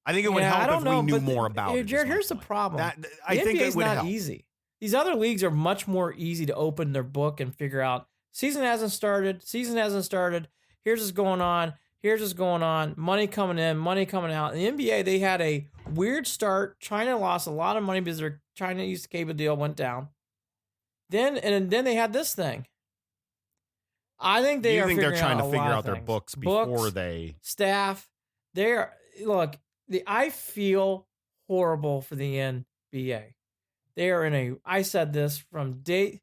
I think it would help if we knew more about it. Jared, here's the problem. I think NBA it is would not help. easy. These other leagues are much more easy to open their book and figure out. Season hasn't started. Here's what's going on. Money coming in, money coming out. In the NBA, they had a weird start. China lost a lot of money because their China-East cable deal went down. Then they had this thing. I think they're trying to figure out their books before they staff. I feel horrible for the NBA. They are in a. I said this from day.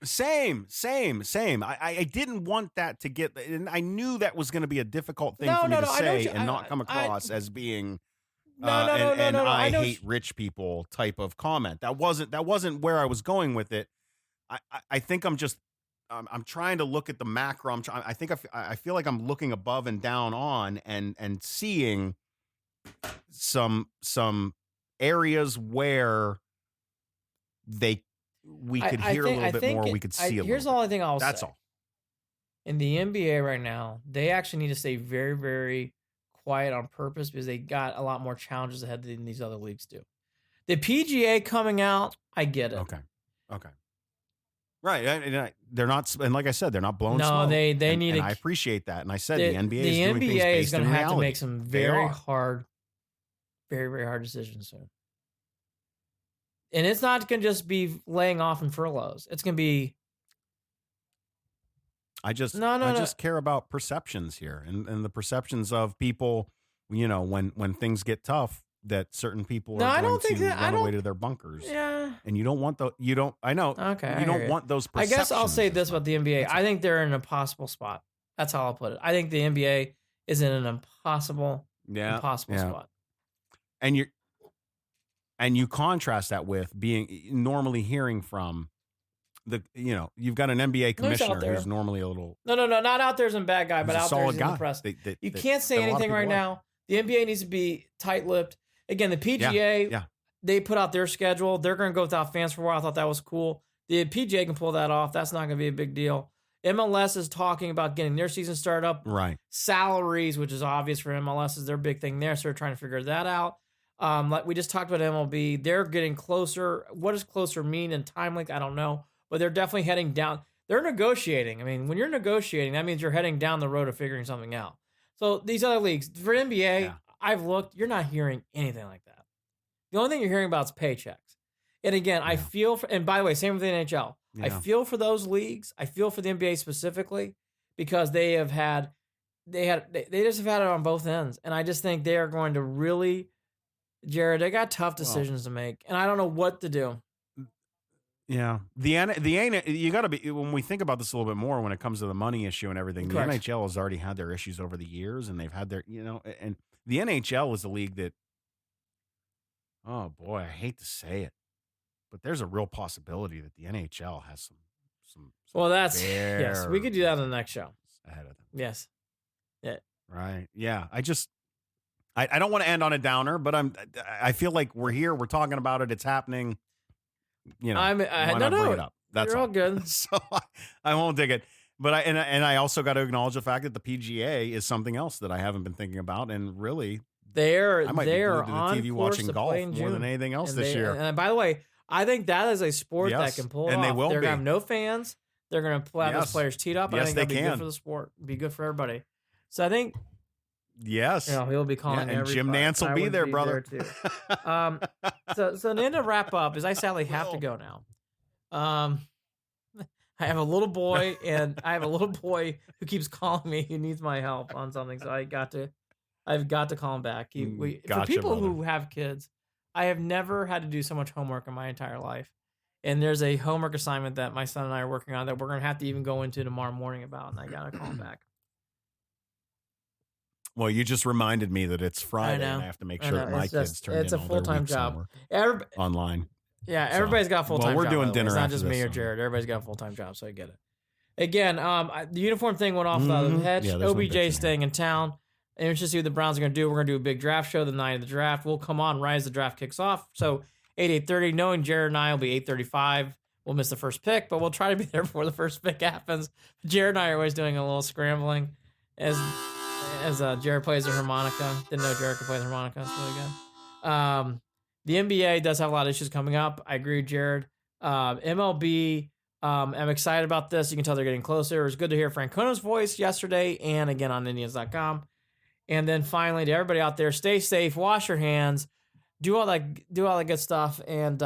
Same. I didn't want that to get, and I knew that was going to be a difficult thing for me to say and not come across as being I hate rich people type of comment. That wasn't where I was going with it. I think I'm just I'm trying to look at the macro. I feel like I'm looking above and down on and seeing some areas where we could hear a little bit more. We could see a little. Here's the only thing I'll say. That's all. In the NBA right now, they actually need to stay very, very quiet on purpose because they got a lot more challenges ahead than these other leagues do. The PGA coming out, I get it. Okay. Right. They're not, and like I said, they're not blowing smoke. No, they need to. I appreciate that. And I said the NBA is doing things NBA based is going in to have reality. to make some very hard decisions soon. And it's not going to just be laying off and furloughs. It's going to be. I just care about perceptions here and the perceptions of people, when things get tough, that certain people are going to run away to their bunkers. Yeah. And you don't want I know. Okay. You don't want those perceptions. I guess I'll say this about the NBA. I think they're in an impossible spot. That's how I'll put it. I think the NBA is in an impossible Yeah. spot. And you contrast that with being normally hearing from you've got an NBA No, he's out commissioner there. who's normally a little No, not out there as a bad guy, he's but a out there solid as in guy. the press. That You can't say a lot of anything people right like. now. The NBA needs to be tight-lipped. Again, the PGA, Yeah. they put out their schedule. They're going to go without fans for a while. I thought that was cool. The PGA can pull that off. That's not going to be a big deal. MLS is talking about getting their season started up. Right. Salaries, which is obvious for MLS, is their big thing there. So they're trying to figure that out. Like we just talked about MLB, they're getting closer. What does closer mean in time length? I don't know. But they're definitely heading down. They're negotiating. I mean, when you're negotiating, that means you're heading down the road of figuring something out. So these other leagues, for NBA, I've looked, you're not hearing anything like that. The only thing you're hearing about is paychecks. And again, I feel for, and by the way, same with the NHL. Yeah. I feel for those leagues. I feel for the NBA specifically because they just have had it on both ends. And I just think they are going to really, Jared, they got tough decisions to make. And I don't know what to do. Yeah, you got to be, when we think about this a little bit more when it comes to the money issue and everything. Correct. The NHL has already had their issues over the years, and they've had their and the NHL is a league that, oh boy, I hate to say it, but there's a real possibility that the NHL has some. Well, that's yes, we could do that on the next show ahead of them. Yes, yeah, right, yeah. I don't want to end on a downer, but I feel like we're here, we're talking about it, it's happening. Why not bring it up? That's you're all good. So I won't dig it. But I also got to acknowledge the fact that the PGA is something else that I haven't been thinking about, and really they're I might be glued to the on TV course watching to golf play in more June. than anything else And this year. And by the way, I think that is a sport that Yes, can pull it and off. they will They're be. gonna have no fans. They're gonna have those Yes. players teed up. I Yes, think that'd they be good can. for the sport. Be good for everybody. So I think Yes, he'll be calling. and every Jim putt. Nance will I be would there, brother. too. So the end to wrap up is I sadly have to go now. I have a little boy, and I have a little boy who keeps calling me. He needs my help on something, so I've got to call him back. For Gotcha, people brother. who have kids, I have never had to do so much homework in my entire life. And there's a homework assignment that my son and I are working on that we're going to have to even go into tomorrow morning about, and I got to call him back. Well, you just reminded me that it's Friday, know. and I have to make I sure know. that my It's kids just- turn it's in a all their full-time week's job. homework online. Yeah, So, everybody's got a full-time we're job. doing by the way. dinner It's not after just this, me or so. Jared. Everybody's got a full-time job, so I get it. Again, the uniform thing went off without a hitch. Yeah, there's no bitching OBJ here. staying in town. And interested to see what the Browns are going to do. We're going to do a big draft show the night of the draft. We'll come on right as the draft kicks off. So 8:30, knowing Jared and I will be 8:35. We'll miss the first pick, but we'll try to be there before the first pick happens. Jared and I are always doing a little scrambling as Jared plays the harmonica. Didn't know Jared could play the harmonica. That's really good. The NBA does have a lot of issues coming up. I agree with Jared. MLB, I'm excited about this. You can tell they're getting closer. It was good to hear Francona's voice yesterday and again on Indians.com. And then finally, to everybody out there, stay safe, wash your hands, do all that good stuff. And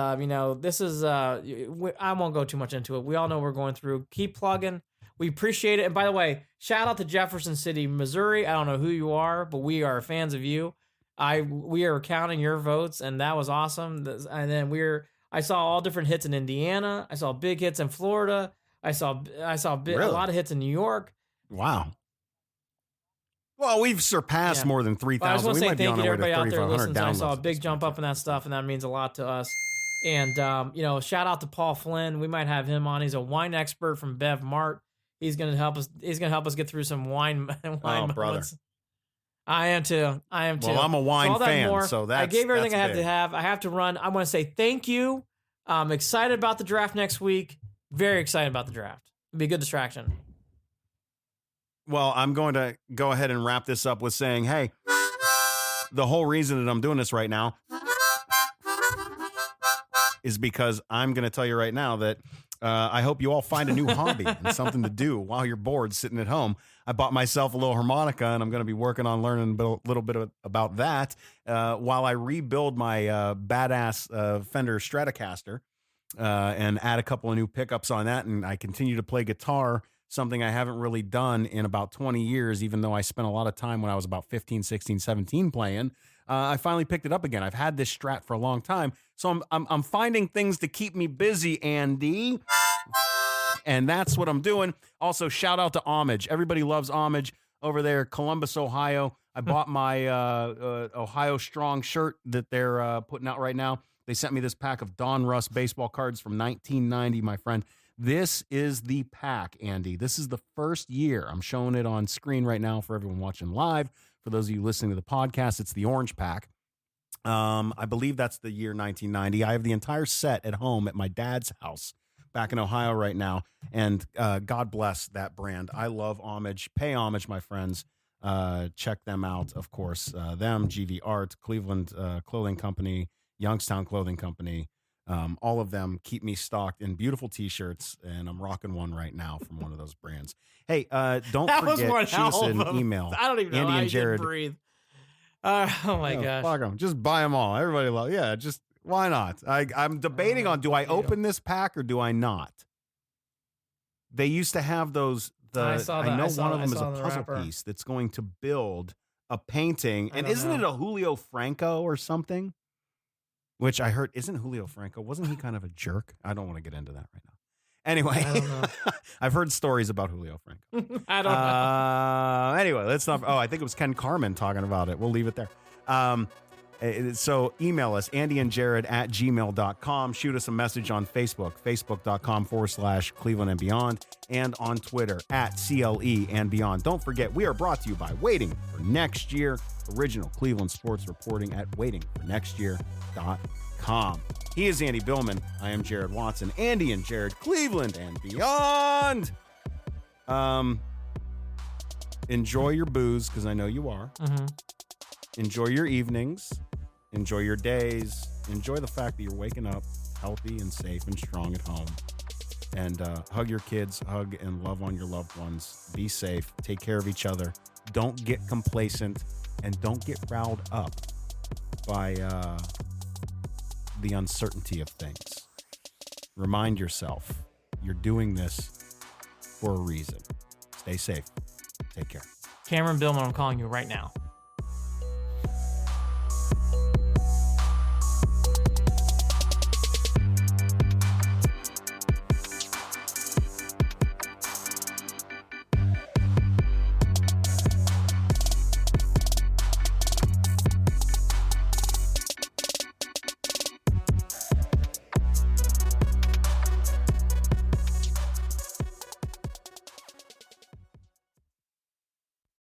this is I won't go too much into it. We all know what we're going through. Keep plugging. We appreciate it. And by the way, shout out to Jefferson City, Missouri. I don't know who you are, but we are fans of you. We are counting your votes, and that was awesome. And then I saw all different hits in Indiana. I saw big hits in Florida. I saw a lot of hits in New York. Wow. Well, we've surpassed more than 3,000. I just want to We say might be thank on you to our way to everybody out there who 3,500 listens. I saw a downloads big at this jump point. up in that stuff, and that means a lot to us. And shout out to Paul Flynn. We might have him on. He's a wine expert from Bev Mart. He's gonna help us. He's gonna help us get through some wine brother. moments. I am too. Well, I'm a wine fan, so I gave everything I that's have to big. have. I have to run. I want to say thank you. I'm excited about the draft next week. Very excited about the draft. It'll be a good distraction. Well, I'm going to go ahead and wrap this up with saying, hey, the whole reason that I'm doing this right now is because I'm going to tell you right now that I hope you all find a new hobby and something to do while you're bored sitting at home. I bought myself a little harmonica, and I'm going to be working on learning a little bit about that while I rebuild my badass Fender Stratocaster and add a couple of new pickups on that. And I continue to play guitar, something I haven't really done in about 20 years, even though I spent a lot of time when I was about 15, 16, 17 playing. I finally picked it up again. I've had this Strat for a long time, so I'm finding things to keep me busy, Andy, and that's what I'm doing. Also, shout out to Homage. Everybody loves Homage. over there, Columbus, Ohio. I bought my Ohio Strong shirt that they're putting out right now. They sent me this pack of Don Russ baseball cards from 1990, my friend. This is the pack, Andy. This is the first year. I'm showing it on screen right now for everyone watching live. For those of you listening to the podcast, it's the orange pack. I believe that's the year 1990. I have the entire set at home at my dad's house back in Ohio right now. And God bless that brand. I love homage. Pay homage, my friends. Check them out, of course. Them, GV Art, Cleveland Clothing Company, Youngstown Clothing Company. All of them keep me stocked in beautiful T-shirts, and I'm rocking one right now from one of those brands. Hey, don't forget, shoot us an email. I don't even know Andy how and you Jarid. did breathe. Oh my gosh. Fuck 'em. Just buy them all. Everybody loves. Yeah, just why not? I'm debating on do I open this pack or do I not? They used to have those. I saw that. I know I saw one of that. them is I a saw the puzzle wrapper. piece that's going to build a painting. I And don't isn't it know. a Julio Franco or something? Which I heard isn't Julio Franco. Wasn't he kind of a jerk? I don't want to get into that right now. Anyway, I don't know. I've heard stories about Julio Franco. I don't know. Anyway, let's not. Oh, I think it was Ken Carmen talking about it. We'll leave it there. So email us, andyandjared@gmail.com. Shoot us a message on Facebook, facebook.com/Cleveland and Beyond, and on Twitter @CLE and Beyond. Don't forget, we are brought to you by Waiting for Next Year, original Cleveland sports reporting at waitingfornextyear.com. He is Andy Billman. I am Jared Watson. Andy and Jared, Cleveland and Beyond. Enjoy your booze, because I know you are. Mm-hmm. Enjoy your evenings. Enjoy your days. Enjoy the fact that you're waking up healthy and safe and strong at home. And hug your kids. Hug and love on your loved ones. Be safe. Take care of each other. Don't get complacent. And don't get riled up by the uncertainty of things. Remind yourself you're doing this for a reason. Stay safe. Take care. Cameron Billman, I'm calling you right now.